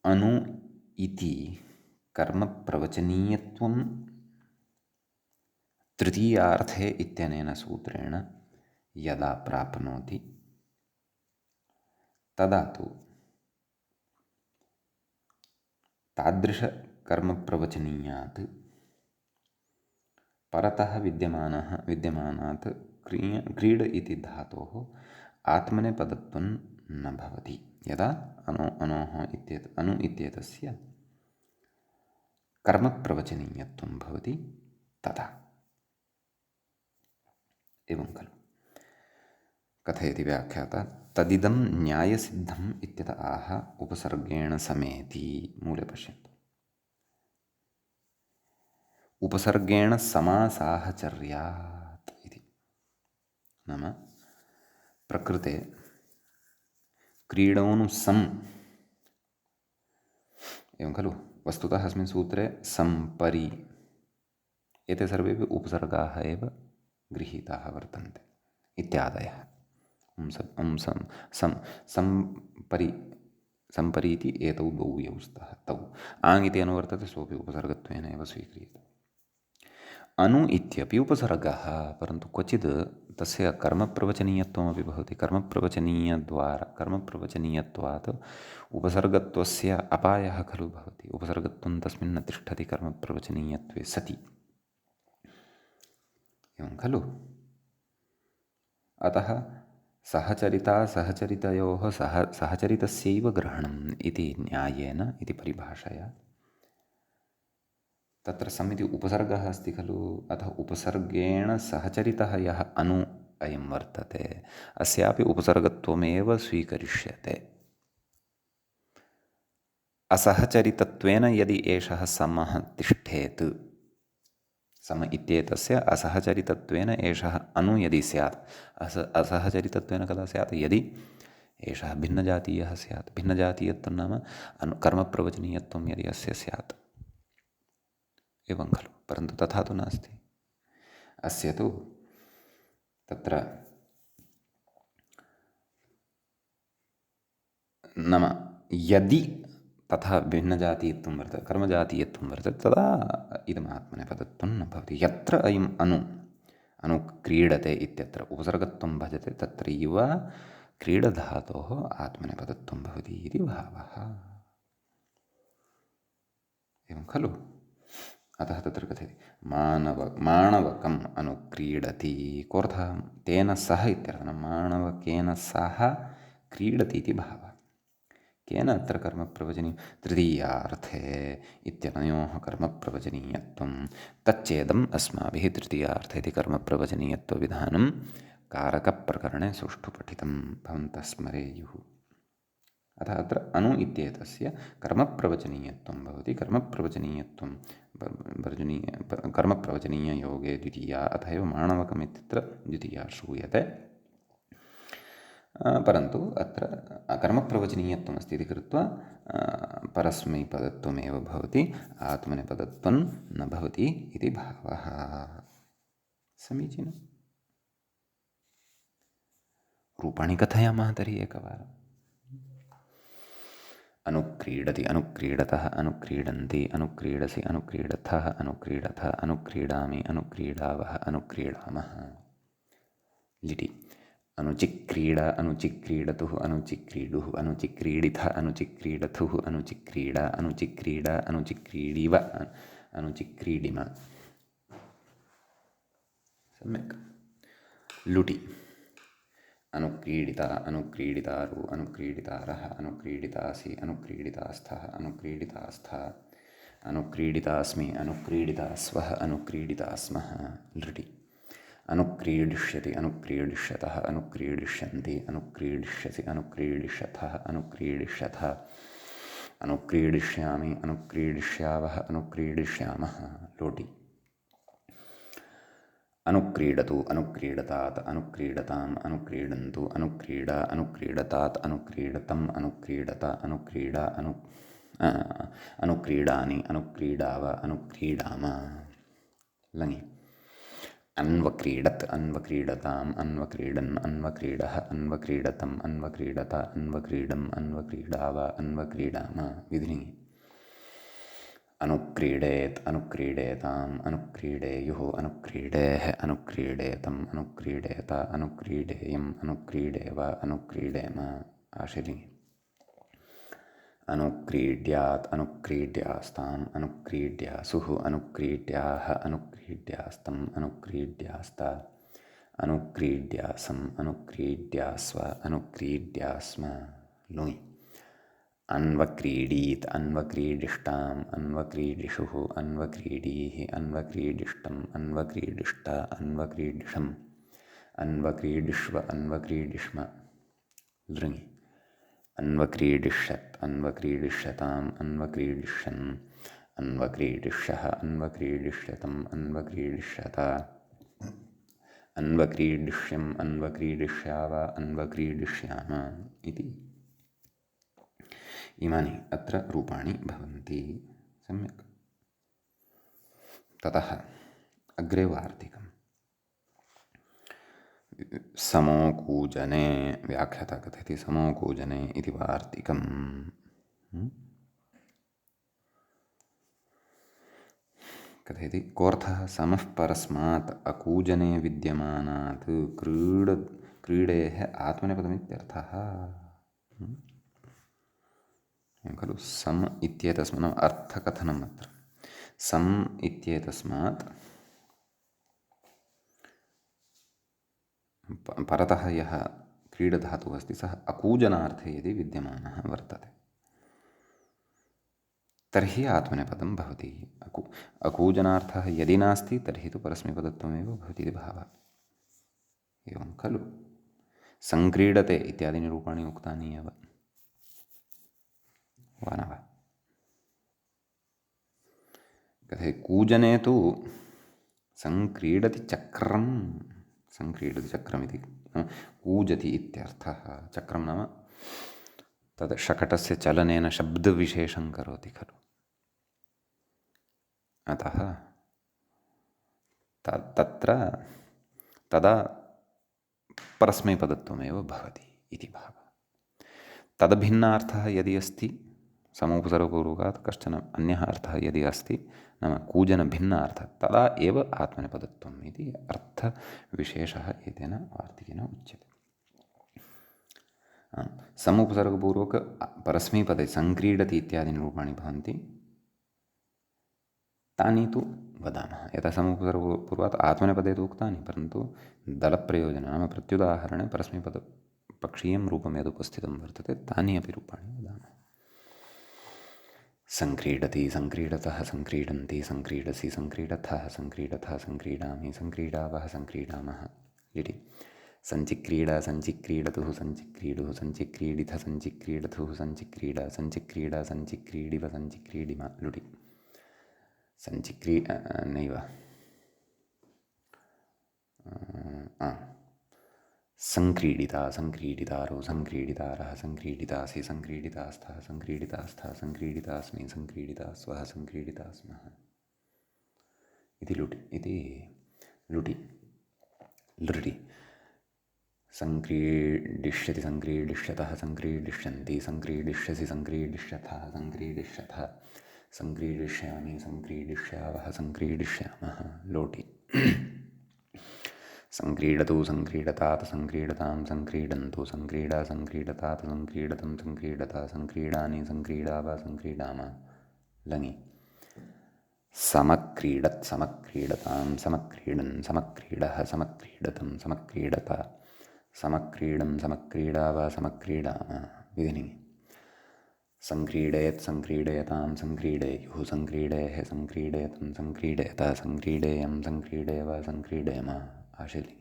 अनु इति कर्मप्रवचनीयत्वं तृतीयार्थे इत्यनेन सूत्रेण यदा प्राप्नोति तदा तु तादृशकर्मप्रवचनीयात् परतः विद्यमानात् क्रीड इति धातोः आत्मनेपदत्वं न भवति। यदा अनु इत्येतस्य कर्मप्रवचनीयत्वं भवति तदा। एवं खलु। कथयति व्याख्याता, तदिदं न्यायसिद्धम् इत्यत आह उपसर्गेण समेति। मूले पश्यन्तु। उपसर्गेण समासाहचर्यात् इति नाम प्रकृते क्रीडोनु सम्, एवं खलु। वस्तुतः अस्मिन् सूत्रे सम्परि एते सर्वेपि उपसर्गाः एव गृहीताः वर्तन्ते इत्यादयः। सम्परि इति एतौ द्वौ यौ स्तः तौ। आङ् इति अनुवर्तते, सोऽपि उपसर्गत्वेन एव स्वीक्रियते। अनु इत्यपि उपसर्गः, परन्तु क्वचिद् तस्य कर्मप्रवचनीयत्वमपि भवति। कर्मप्रवचनीयत्वात् उपसर्गत्वस्य अपायः खलु भवति। उपसर्गत्वं तस्मिन् न तिष्ठति कर्मप्रवचनीयत्वे सति। एवं खलु। अतः सहचरितयोः सहचरितस्यैव ग्रहणम् इति न्यायेन, इति परिभाषया तत्र सम् इति उपसर्गः अस्ति खलु। अतः उपसर्गेण सहचरितः यः अनु अयं वर्तते, अस्यापि उपसर्गत्वमेव स्वीकरिष्यते। असहचरितत्वेन यदि एषः समः तिष्ठेत्, सम इत्येतस्य असहचरितत्वेन एषः अनु यदि स्यात्, असहचरितत्वेन कदा स्यात्, यदि एषः भिन्नजातीयः स्यात्। भिन्नजातीयत्वं नाम कर्मप्रवचनीयत्वं यदि अस्य स्यात्। एवं खलु। परन्तु तथा तु नास्ति। अस्य तु तत्र नाम यदि तथा भिन्नजातीयत्वं वर्तते, कर्मजातीयत्वं वर्तते, तदा इदमात्मनेपदत्वं न भवति। यत्र अयम् अनुक्रीडते इत्यत्र उपसर्गत्वं भजते, तत्रैव क्रीडधातोः आत्मनेपदत्वं भवति इति भावः। एवं खलु। अतः तत्र कथयति माणवकम् अनुक्रीडति। कोऽर्थः? तेन सह इत्यर्थः। माणवकेन सह क्रीडति इति भावः। केन अत्र कर्मप्रवचनीयं? तृतीयार्थे इत्यनयोः कर्मप्रवचनीयत्वं तच्चेदम् अस्माभिः तृतीयार्थे इति कर्मप्रवचनीयत्वविधानं कारकप्रकरणे सुष्ठु पठितं भवन्तः स्मरेयुः। अतः अत्र अनु इत्येतस्य कर्मप्रवचनीयत्वं भवति। कर्मप्रवचनीययोगे द्वितीया, अथ एव माणवकम् इत्यत्र द्वितीया श्रूयते। परन्तु अत्र कर्मप्रवचनीयत्वमस्ति इति कृत्वा परस्मैपदत्वमेव भवति, आत्मनेपदत्वं न भवति इति भावः। समीचीनम्। रूपाणि कथयामः तर्हि एकवारम्। अनुक्रीडति, अनुक्रीडतः, अनुक्रीडन्ति, अनुक्रीडसि, अनुक्रीडथः, अनुक्रीडथ, अनुक्रीडामि, अनुक्रीडावः, अनुक्रीडामः। लिटि अनुचिक्रीडा, अनुचिक्रीडतुः, अनुचिक्रीडुः, अनुचिक्रीडिथ, अनुचिक्रीडथुः, अनुचिक्रीडा, अनुचिक्रीडा, अनुचिक्रीडिव, अनुचिक्रीडिम। सम्यक्। लुटि अनुक्रीडिता, अनुक्रीडितारु, अनुक्रीडितारः, अनुक्रीडितासि, अनुक्रीडितास्थः, अनुक्रीडितास्था, अनुक्रीडितास्मि, अनुक्रीडितास्वः, अनुक्रीडितास्मः। लृटि अनुक्रीडिष्यति, अनुक्रीडिष्यतः, अनुक्रीडिष्यन्ति, अनुक्रीडिष्यसि, अनुक्रीडिष्यथः, अनुक्रीडिष्यथ, अनुक्रीडिष्यामि, अनुक्रीडिष्यावः, अनुक्रीडिष्यामः। लोटि अनुक्रीडतु अनुक्रीडतात् अनुक्रीडताम् अनुक्रीडन्तु अनुक्रीडा अनुक्रीडतात् अनुक्रीडतम् अनुक्रीडत अनुक्रीडा अनुक्रीडानि अनुक्रीडाव अनुक्रीडाम लङि अन्वक्रीडत् अन्वक्रीडताम् अन्वक्रीडन् अन्वक्रीडः अन्वक्रीडतम् अन्वक्रीडत अन्वक्रीडम् अन्वक्रीडाव अन्वक्रीडाम विधिलिङि अनुक्रीडेत् अनुक्रीडेताम् अनुक्रीडेयुः अनुक्रीडेः अनुक्रीडेतम् अनुक्रीडेत अनुक्रीडेयम् अनुक्रीडेव अनुक्रीडेम आशीर्लिङि अनुक्रीड्यात् अनुक्रीड्यास्ताम् अनुक्रीड्यासुः अनुक्रीड्याः अनुक्रीड्यास्तम् अनुक्रीड्यास्त अनुक्रीड्यासम् अनुक्रीड्यास्व अनुक्रीड्यास्म लुङि अन्वक्रीडीत् अन्वक्रीडिष्टाम् अन्वक्रीडिषुः अन्वक्रीडीः अन्वक्रीडिष्टम् अन्वक्रीडिष्ट अन्वक्रीडिषम् अन्वक्रीडिष्व अन्वक्रीडिष्म लृङि अन्वक्रीडिष्यत् अन्वक्रीडिष्यताम् अन्वक्रीडिष्यन् अन्वक्रीडिष्यः अन्वक्रीडिष्यतम् अन्वक्रीडिष्यत अन्वक्रीडिष्यम् अन्वक्रीडिष्याव अन्वक्रीडिष्याम इति इमानि अत्र रूपाणि भवन्ति। सम्यक्। ततः अग्रे वार्तिकम् समोकूजने व्याख्याता कथयति समोकूजने इति वार्तिकम् कथयति कोऽर्थः समः परस्मात् अकूजने विद्यमानात् क्रीडेः आत्मनेपदमित्यर्थः खलु सम् इत्येतस्मात् अर्थकथनम् अत्र सम् इत्येतस्मात् परतः यः क्रीडधातुः अस्ति सः अकूजनार्थे यदि विद्यमानः वर्तते तर्हि आत्मनेपदं भवति। अकूजनार्थः यदि नास्ति तर्हि तु परस्मैपदत्वमेव भवति इति भावः। एवं खलु सङ्क्रीडते इत्यादीनि रूपाणि उक्तानि एव वा न वा? कथयति कूजने तु सङ्क्रीडति चक्रं सङ्क्रीडति चक्रमिति कूजति इत्यर्थः। चक्रं नाम तद् शकटस्य चलनेन शब्दविशेषं करोति खलु। अतः तत्र तदा परस्मैपदत्वमेव भवति इति भावः। तदभिन्नार्थः यदि अस्ति समोपसर्गपूर्वकात् कश्चन अन्यः अर्थः यदि अस्ति नाम कूजनभिन्नार्थः तदा एव आत्मनेपदत्वम् इति अर्थविशेषः एतेन वार्तिकेन उच्यते। समुपसर्गपूर्वक परस्मैपदे सङ्क्रीडति इत्यादीनि रूपाणि भवन्ति तानि तु वदामः। यथा समुपसर्गपूर्वात् आत्मनेपदे तु उक्तानि परन्तु दलप्रयोजने नाम प्रत्युदाहरणे परस्मैपदपक्षीयं रूपं यदुपस्थितं वर्तते तानि अपि रूपाणि वदामः। सङ्क्रीडति सङ्क्रीडतः सङ्क्रीडन्ति सङ्क्रीडसि सङ्क्रीडथः सङ्क्रीडथः सङ्क्रीडामि सङ्क्रीडावः सङ्क्रीडामः इति सञ्चिक्रीडा सञ्चिक्रीडतुः सञ्चिक्रीडुः सञ्चिक्रीडिथ सञ्चिक्रीडथुः सञ्चिक्रीडा सञ्चिक्रीडा सञ्चिक्रीडिव सञ्चिक्रीडिम लुटि नैव सङ्क्रीडिता सङ्क्रीडितारो सङ्क्रीडितारः सङ्क्रीडितासि सङ्क्रीडितास्थः सङ्क्रीडितास्थः सङ्क्रीडितास्मि सङ्क्रीडितास्वः सङ्क्रीडितास्मः इति लुटि लृटि सङ्क्रीडिष्यति सङ्क्रीडिष्यतः सङ्क्रीडिष्यन्ति सङ्क्रीडिष्यसि सङ्क्रीडिष्यथः सङ्क्रीडिष्यथः सङ्क्रीडिष्यामि सङ्क्रीडिष्यावः सङ्क्रीडिष्यामः लोटि सङ्क्रीडतु सङ्क्रीडतात् सङ्क्रीडतां सङ्क्रीडन्तु सङ्क्रीडा सङ्क्रीडतात् सङ्क्रीडतं सङ्क्रीडता सङ्क्रीडानि सङ्क्रीडाव सङ्क्रीडाम लङि समक्रीडत् समक्रीडतां समक्रीडन् समक्रीडः समक्रीडतं समक्रीडत समक्रीडं समक्रीडाव समक्रीडाम विधिलिङि सङ्क्रीडेत् सङ्क्रीडयतां सङ्क्रीडेयुः सङ्क्रीडेः सङ्क्रीडेतं सङ्क्रीडेत सङ्क्रीडेयं सङ्क्रीडेव सङ्क्रीडेम आशीर्लिङि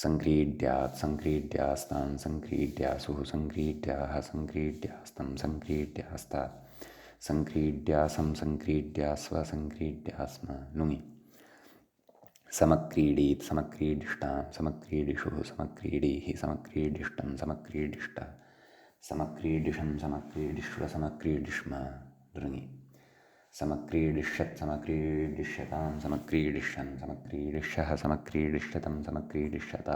सङ्क्रीड्यात् सङ्क्रीड्यास्तां सङ्क्रीड्यासुः सङ्क्रीड्याः सङ्क्रीड्यास्तं सङ्क्रीड्यास्त सङ्क्रीड्यासं सङ्क्रीड्यास्व सङ्क्रीड्यास्म लुङि समक्रीडीत् समक्रीडिष्टां समक्रीडिषुः समक्रीडीः समक्रीडिष्टं समक्रीडिष्ट समक्रीडिशं समक्रीडिष्व समक्रीडिष्म ध्वनि समक्रीडिष्यत् समक्रीडिष्यतां समक्रीडिष्यन् समक्रीडिष्यः समक्रीडिष्यतं समक्रीडिष्यत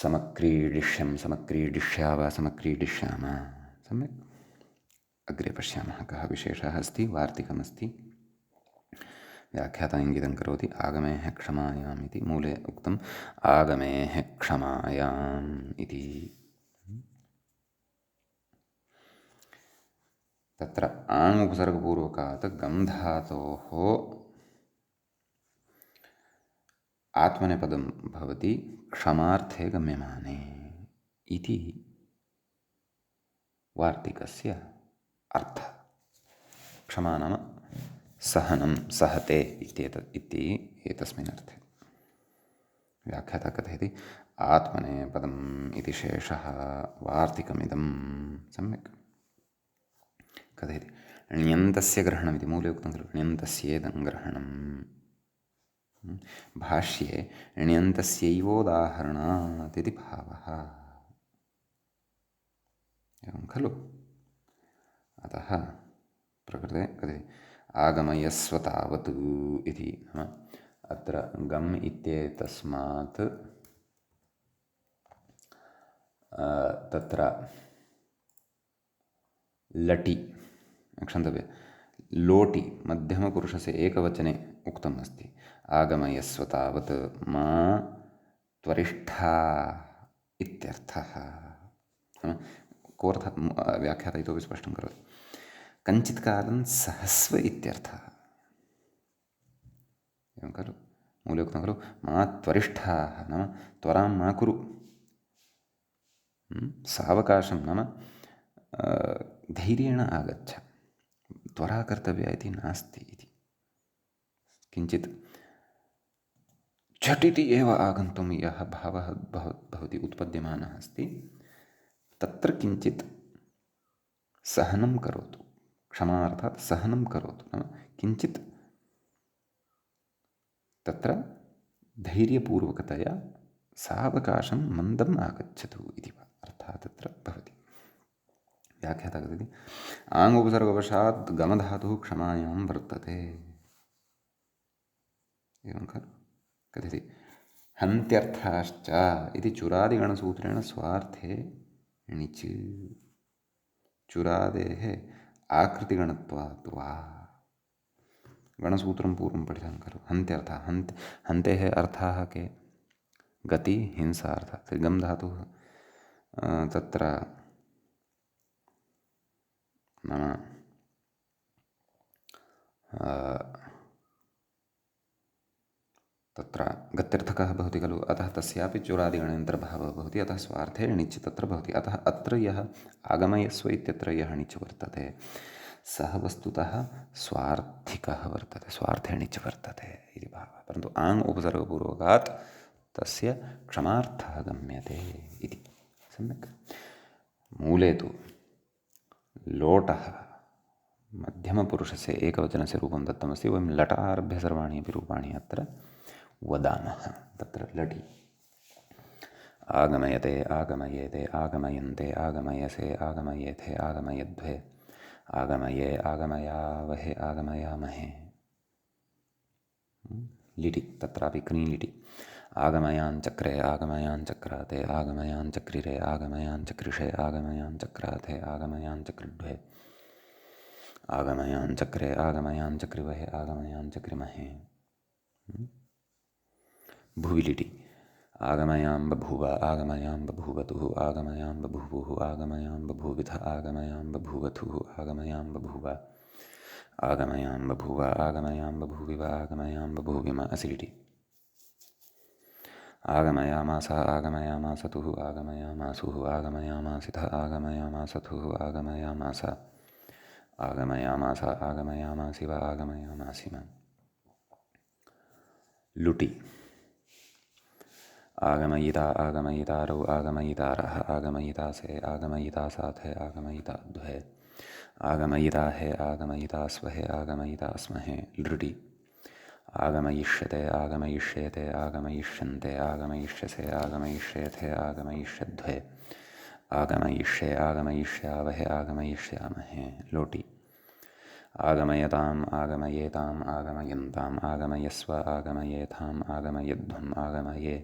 समक्रीडिष्यं समक्रीडिष्याव समक्रीडिष्याम। सम्यक्। अग्रे पश्यामः कः विशेषः अस्ति। वार्तिकमस्ति। व्याख्याता इङ्गितं करोति आगमेः क्षमायाम् इति। मूले उक्तम् आगमेः क्षमायाम् इति। तत्र आङ् उपसर्गपूर्वकात् गम् धातोः आत्मनेपदं भवति क्षमार्थे गम्यमाने इति वार्तिकस्य अर्थः। क्षमा नाम सहनं सहते इति एतस्मिन् अर्थे। व्याख्याता कथयति आत्मनेपदम् इति शेषः वार्तिकमिदं। सम्यक् कथयति ण्यन्तस्य ग्रहणमिति। मूले उक्तं खलु ण्यन्तस्येदं ग्रहणम्। भाष्ये ण्यन्तस्यैवोदाहरणात् इति भावः। एवं खलु। अतः प्रकृते कथयति आगमयस्व तावत् इति। अत्र गम् इत्येतस्मात् तत्र लटि क्षन्तव्य लोटि मध्यमपुरुषस्य एकवचने उक्तम् अस्ति। आगमयस्व तावत् मा त्वरिष्ठा इत्यर्थः। कोऽर्थः व्याख्याता इतोपि स्पष्टं करोति। कञ्चित् कालं सहस्व इत्यर्थः। एवं खलु। मूले उक्तं खलु मा त्वरिष्ठाः नाम त्वरां मा कुरु। सावकाशं नाम धैर्येण आगच्छ। त्वरा कर्तव्या इति नास्ति इति। किञ्चित् झटिति एव आगन्तुं यः भावः भवति उत्पद्यमानः अस्ति तत्र किञ्चित् सहनं करोतु। क्षमा अर्थात् सहनं करोतु नाम किञ्चित् तत्र धैर्यपूर्वकतया सावकाशं मन्दम् आगच्छतु इति अर्थः तत्र भवति। व्याख्याता कथयति आङ् उपसर्गवशात् गमधातुः क्षमायां वर्तते। एवं खलु। कथयति हन्त्यर्थाश्च इति चुरादिगणसूत्रेण स्वार्थे णिच् चुरादेः आकृतिगणत्वात् वा। गणसूत्रं पूर्वं पठितं खलु। हन्त्यर्थः हन्तेः अर्थाः के गति हिंसा अर्थात् गम् धातुः तत्र नाम तत्र गत्यर्थकः भवति खलु। अतः तस्यापि चुरादिगणेन्तर्भावः भवति। अतः स्वार्थे णिच् तत्र भवति। अतः अत्र यः आगमयस्व इत्यत्र यः णिच् वर्तते सः वस्तुतः स्वार्थिकः वर्तते। स्वार्थे णिच् वर्तते इति भावः। परन्तु आङ् उपसर्गपूर्वकात् तस्य क्षमार्थः गम्यते इति। सम्यक्। मूले तु लोटः मध्यमपुरुषस्य एकवचनस्य रूपं दत्तमस्ति। वयं लट आरभ्य सर्वाणि अपि रूपाणि अत्र वदामः। तत्र लटि आगमयते आगमयेते आगमयन्ते आगमयसे आगमयेथे आगमयध्वे आगमये आगमयावहे आगमयामहे। लिटि तत्रापि क्रीलिटि आगमयाञ्चक्रे आगमयाञ्चक्राते आगमयाञ्चक्रिरे आगमयाञ्चक्रिषे आगमयाञ्चक्राथे आगमयाञ्चक्रिड्वे आगमयाञ्चक्रे आगमयाञ्चक्रिवहे आगमयाञ्चक्रिमहे। भुविलिटि आगमयां बभूव आगमयां बभूवतुः आगमयां बभूवुः आगमयां बभूविथ आगमयां बभूवथुः आगमयां बभूव आगमयां बभूव आगमयां बभूविव आगमयां बभूविम असिलिटि आगमयामास आगमयामासतुः आगमयामासुः आगमयामासिथ आगमयामासथुः आगमयामास आगमयामास आगमयामासिव आगमयामासिम। लुटि आगमयिता आगमयितारौ आगमयितारः आगमयितासे आगमयितासाथे आगमयिताध्वे आगमयिताहे आगमयितास्वहे आगमयितास्महे। लृटि आगमयिष्यते आगमयिष्येते आगमयिष्यन्ते आगमयिष्यसे आगमयिष्येथे आगमयिष्यध्वे आगमयिष्ये आगमयिष्यावहे आगमयिष्यामहे लोटी आगमयताम् आगमयेताम् आगमयन्ताम् आगमयस्व आगमयेथाम् आगमयध्वम् आगमये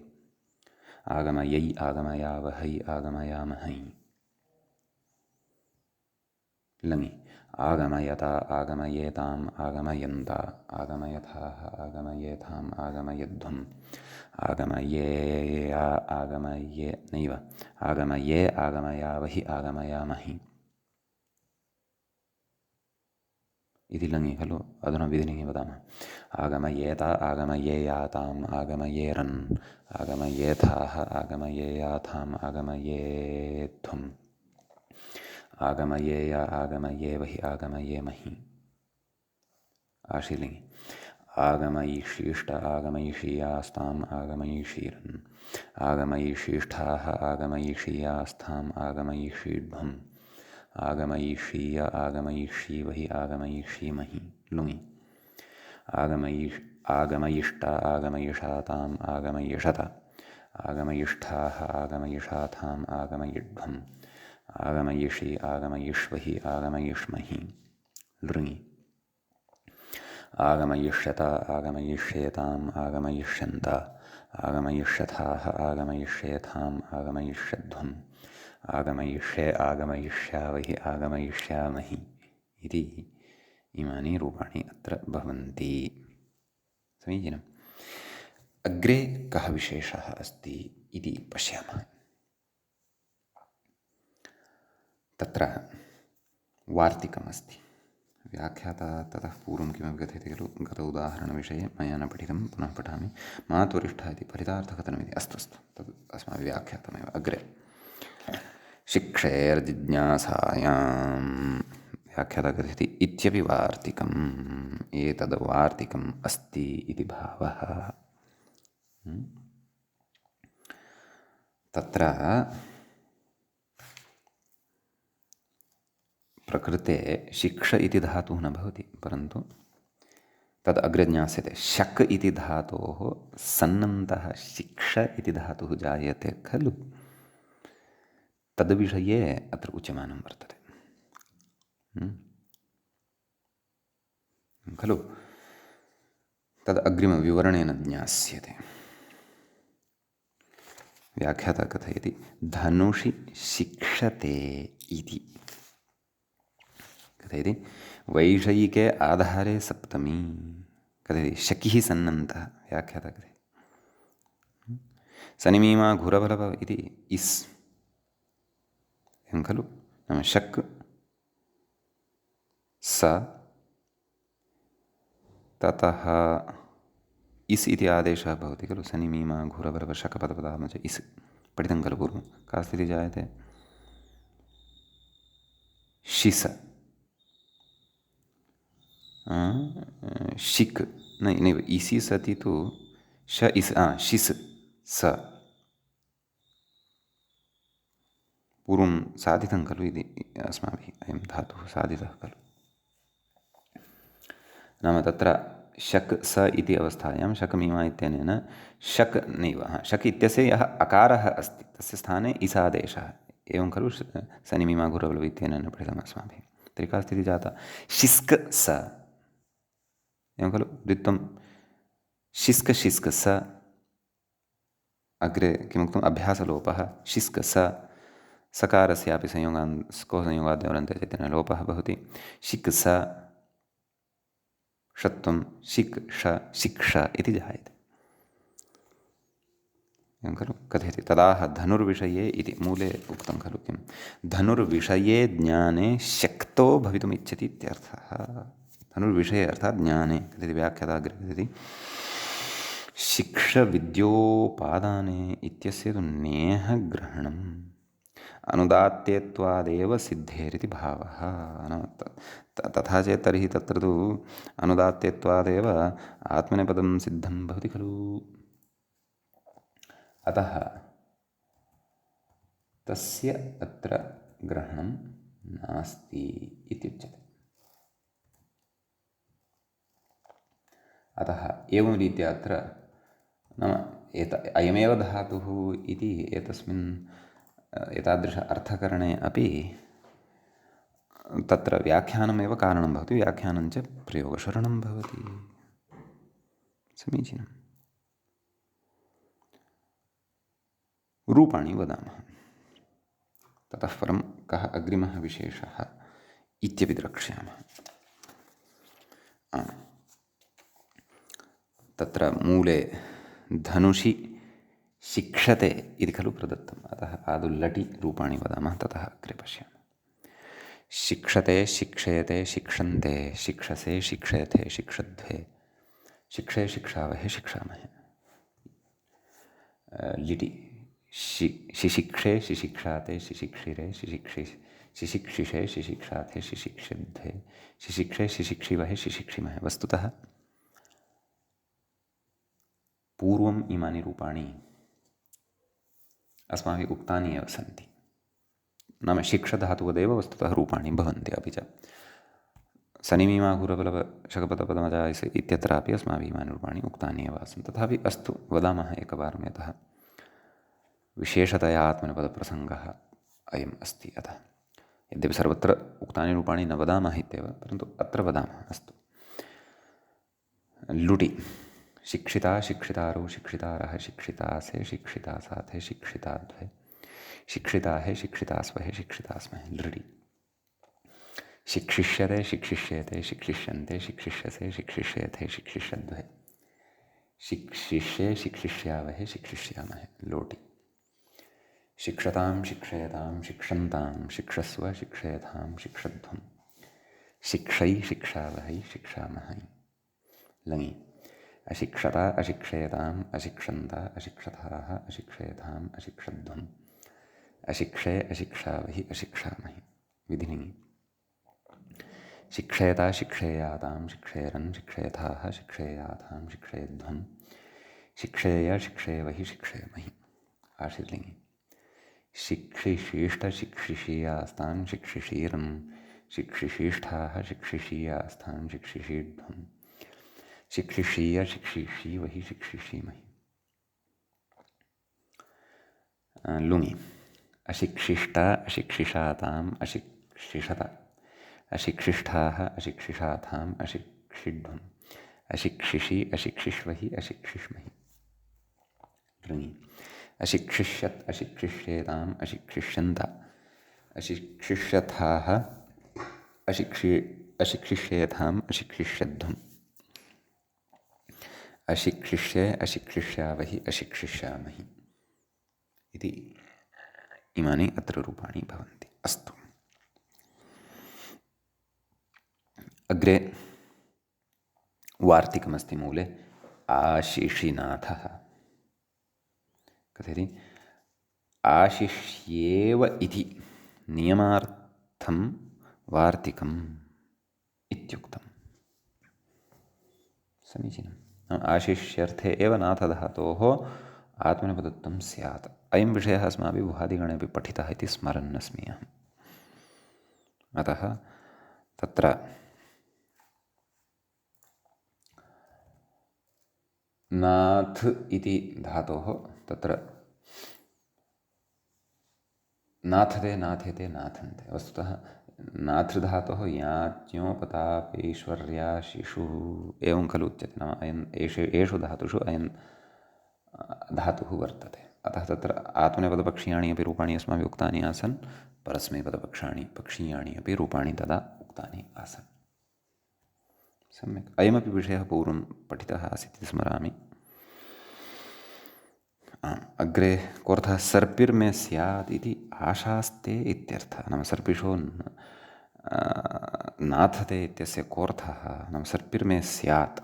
आगमयै आगमयावहै आगमयामहै लङि आगमयता आगमयेताम् आगमयन्ता आगमयथाः आगमयेथाम् आगमयध्वम् आगमये आगमये नैव आगमये आगमयावहि आगमयामहि इति लङि खलु। अधुना विधिनिः वदामः। आगमयेता आगमयेयाताम् आगमयेरन् आगमयेथाः आगमयेयाथाम् आगमयेध्वम् आगमयेय आगमयेवहि आगमयेमहि आशीलिङि आगमयिषीष्ट आगमयिषीयास्ताम् आगमयिषीरन् आगमयिषीष्ठाः आगमयिषीयास्थाम् आगमयिषीध्वम् आगमयिषीय आगमयिषीवहि आगमयिषीमहि लुङि आगमयिष्ट आगमयिषाताम् आगमयिषत आगमयिष्ठाः आगमयिषाथाम् आगमयिध्वम् आगमयिषि आगमयिष्वहि आगमयिष्महि लृङि आगमयिष्यत आगमयिष्येताम् आगमयिष्यन्त आगमयिष्यथाः आगमयिष्येथाम् आगमयिष्यध्वम् आगमयिष्ये आगमयिष्यावहि आगमयिष्यामहि इति इमानि रूपाणि अत्र भवन्ति। समीचीनम्। अग्रे कः विशेषः अस्ति इति पश्यामः। तत्र वार्तिकमस्ति। व्याख्याता ततः पूर्वं किमपि कथयति खलु गत उदाहरणविषये मया न पठितं पुनः पठामि। मातुरिष्ठः इति फलितार्थकथनमिति अस्तु तद् अस्माभिः व्याख्यातमेव। अग्रे शिक्षेर्जिज्ञासायां व्याख्याता कथयति इत्यपि वार्तिकम् एतद् वार्तिकम् अस्ति इति भावः। तत्र प्रकृते शिक्ष इति धातुः न भवति, परन्तु तद् अग्रे ज्ञास्यते। शक् इति धातोः सन्नन्तः शिक्ष इति धातुः जायते खलु, तद्विषये अत्र उच्यमानं वर्तते खलु। तद् अग्रिमविवरणेन ज्ञास्यते। व्याख्याता कथयति धनुषि शिक्षते इति कथयति। वैषयिके आधारे सप्तमी कथयति शकिः सन्नन्तः। व्याख्याता कथयति सनिमीमा घुरबलव इति इस् एवं खलु। नाम शक् स ततः इस् इति आदेशः भवति खलु। सनिमीमा घुरबलव शकपदपदात्मज इस् पठितं खलु पूर्वं। का स्थितिः जायते? शिस शिक् नैव इसि सति तु श इस् शिस् स पूर्वं साधितं खलु इति अस्माभिः। अयं धातुः साधितः खलु। नाम तत्र शक् स इति अवस्थायां शकमीमा इत्यनेन शक् नैव शक् इत्यस्य यः अकारः अस्ति तस्य स्थाने इसादेशः एवं खलु। सनिमीमा घुरबलव इत्यनेन पठितम् अस्माभिः। तर्हि का स्थितिः जाता? शिस्क स एवं खलु। द्वित्वं शिस्क शिस्क स। अग्रे किमुक्तम्? अभ्यासलोपः शिस्क स। सकारस्यापि को संयोगाद्यवरन्ते चेतेन लोपः भवति। शिक् स षत्वं शिक् ष शिक्ष इति जायते एवं खलु। कथयति तदाह धनुर्विषये इति मूले उक्तं खलु। किं धनुर्विषये ज्ञाने शक्तो भवितुमिच्छति इत्यर्थः। धनुर्विषये अर्थात् ज्ञाने कथयति व्याख्याता अग्रे कथयति शिक्षविद्योपादाने इत्यस्य तु नेह ग्रहणम् अनुदात्तेत्वादेव सिद्धेरिति भावः। तथा चेत् तर्हि तत्र तु अनुदात्तेत्वादेव आत्मनेपदं सिद्धं भवति खलु। अतः तस्य अत्र ग्रहणं नास्ति इत्युच्यते। अतः एवं रीत्या अत्र नाम अयमेव धातुः इति एतस्मिन् एतादृश अर्थकरणे अपि तत्र व्याख्यानमेव कारणं भवति, व्याख्यानं च प्रयोगशरणं भवति। समीचीनम्। रूपाणि वदामः। ततः परं कः अग्रिमः विशेषः इत्यपि द्रक्ष्यामः। तत्र मूले धनुषि शिक्षते इति खलु प्रदत्तम्, अतः आदौ लटि रूपाणि वदामः, ततः अग्रे पश्यामः। शिक्षते, शिक्षयते, शिक्षन्ते, शिक्षसे, शिक्षयते, शिक्षध्वे, शिक्षे, शिक्षावहे, शिक्षामहे। लिटि शिशिक्षे, शिशिक्षाते, शिशिक्षिरे, शिशिक्षिषे, शिशिक्षाथे, शिशिक्षध्वे, शिशिक्षे, शिशिक्षिवहे, शिशिक्षिमहे। वस्तुतः पूर्वम् इमानि रूपाणि अस्माभिः उक्तानि एव सन्ति। नाम शिक्षधातुवदेव वस्तुतः रूपाणि भवन्ति। अपि च सनिमीमाकुरबलशकपदपदमजा इत्यत्रापि अस्माभिः इमानि रूपाणि उक्तानि एव आसन्। तथापि अस्तु, वदामः एकवारं, यतः विशेषतया आत्मनेपदप्रसङ्गः अयम् अस्ति। अतः यद्यपि सर्वत्र उक्तानि रूपाणि न वदामः इत्येव, परन्तु अत्र वदामः। अस्तु। लुटि शिक्षिता, शिक्षितारौ, शिक्षितारः, शिक्षितासे, शिक्षितासाथे, शिक्षिताद्वे, शिक्षिताहे, शिक्षितास्वहे, शिक्षितास्महे। लृडि शिक्षिष्यते, शिक्षिष्येते, शिक्षिष्यन्ते, शिक्षिष्यसे, शिक्षिष्येथे, शिक्षिष्यद्वे, शिक्षिष्ये, शिक्षिष्यावहे, शिक्षिष्यामहे। लोटि शिक्षतां, शिक्षयतां, शिक्षन्तां, शिक्षस्व, शिक्षयतां, शिक्षध्वं, शिक्षै, शिक्षावहै, शिक्षामहै। लङि अशिक्षता, अशिक्षयताम्, अशिक्षन्ता, अशिक्षताः, अशिक्षयताम्, अशिक्षध्वम्, अशिक्षे, अशिक्षावहि, अशिक्षामहि। विधिलिङि शिक्षयता, शिक्षेयातां, शिक्षेरन्, शिक्षयथाः, शिक्षेयातां, शिक्षयध्वम्, शिक्षेय, शिक्षेवहि, शिक्षेमहि। आशीर्लिङि शिक्षिशीष्ट, शिक्षिषीयास्तान्, शिक्षिषीरन्, शिक्षिषीष्ठाः, शिक्षिषीयास्तान्, शिक्षिषीध्वम्, शिक्षिषीय, शिक्षिषीवहि, शिक्षिषीमहि। लुङि अशिक्षिष्टा, अशिक्षिषाताम्, अशिक्षिषत, अशिक्षिष्ठाः, अशिक्षिषाथाम्, अशिक्षिध्वम्, अशिक्षिषि, अशिक्षिष्वहि, अशिक्षिष्महि। लृङि अशिक्षिष्यत्, अशिक्षिष्येताम्, अशिक्षिष्यन्त, अशिक्षिष्यथाः, अशिक्षिष्येथाम्, अशिक्षिष्यध्वम्, अशिक्षिष्ये, अशिक्षिष्यावहि, अशिक्षिष्यामहि इति इमानि अत्र रूपाणि भवन्ति। अस्तु। अग्रे वार्तिकमस्ति मूले आशिषिनाथः। कथयति आशिष्येव इति नियमार्थं वार्तिकम् इत्युक्तम्। समीचीनम्। आशिष्यर्थे एव नाथधातोः आत्मनेपदत्वं स्यात्। अयं विषयः अस्माभिः उहादिगणे अपि पठितः इति स्मरन्नस्मि अहम्। अतः तत्र नाथ इति धातोः तत्र नाथते, नाथेते, नाथन्ते। वस्तुतः नाथृधातोः याज्ञोपतापैश्वर्याशिषुः एवं खलु उच्यते। नाम एषु धातुषु अयं धातुः वर्तते। अतः तत्र आत्मनेपदपक्षीयाणि अपि रूपाणि अस्माभिः उक्तानि आसन्, पक्षीयाणि अपि रूपाणि तदा उक्तानि आसन्। सम्यक्। अयमपि विषयः पूर्वं पठितः आसीत् इति स्मरामि। अग्रे कोऽर्थः सर्पिर्मे स्यात् इति आशास्ते इत्यर्थः। नाम सर्पिषो नाथते इत्यस्य कोऽर्थः नाम सर्पिर्मे स्यात्।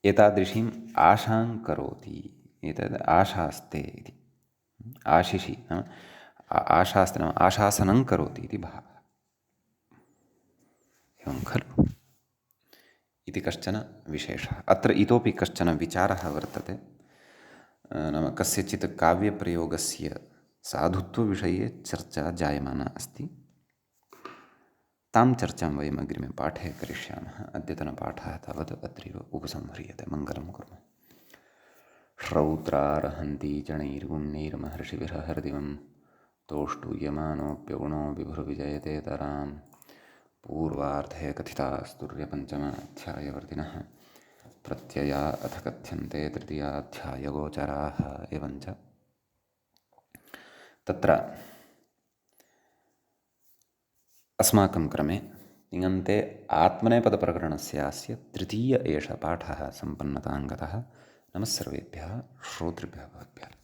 एतादृशीम् आशां करोति, एतद् आशास्ते इति। आशिषि नाम आशास्ते नाम आशासनं करोति इति भावः। एवं खलु इति कश्चन विशेषः। अत्र इतोपि कश्चन विचारः वर्तते। नाम कस्यचित् काव्यप्रयोगस्य साधुत्वविषये चर्चा जायमाना अस्ति। तां चर्चां वयम् अग्रिमे पाठे करिष्यामः। अद्यतनपाठः तावत् अत्रैव उपसंह्रियते। मङ्गलं कुर्मः। श्रौत्रार्हन्ति चणैर्गुण्यैर्महर्षिभिः हरदिवं तोष्टूयमानोऽप्यगुणो विभुर्विजयतेतरां पूर्वार्धे कथितास्तुर्यपञ्चमाध्यायवर्तिनः प्रत्यया अथ कथ्यन्ते तृतीयाध्यायगोचराः। एवञ्च तत्र अस्माकं क्रमे निङन्ते आत्मनेपदप्रकरणस्यास्य तृतीय एष पाठः सम्पन्नतां गतः। नमः सर्वेभ्यः श्रोतृभ्यः भवद्भ्यः।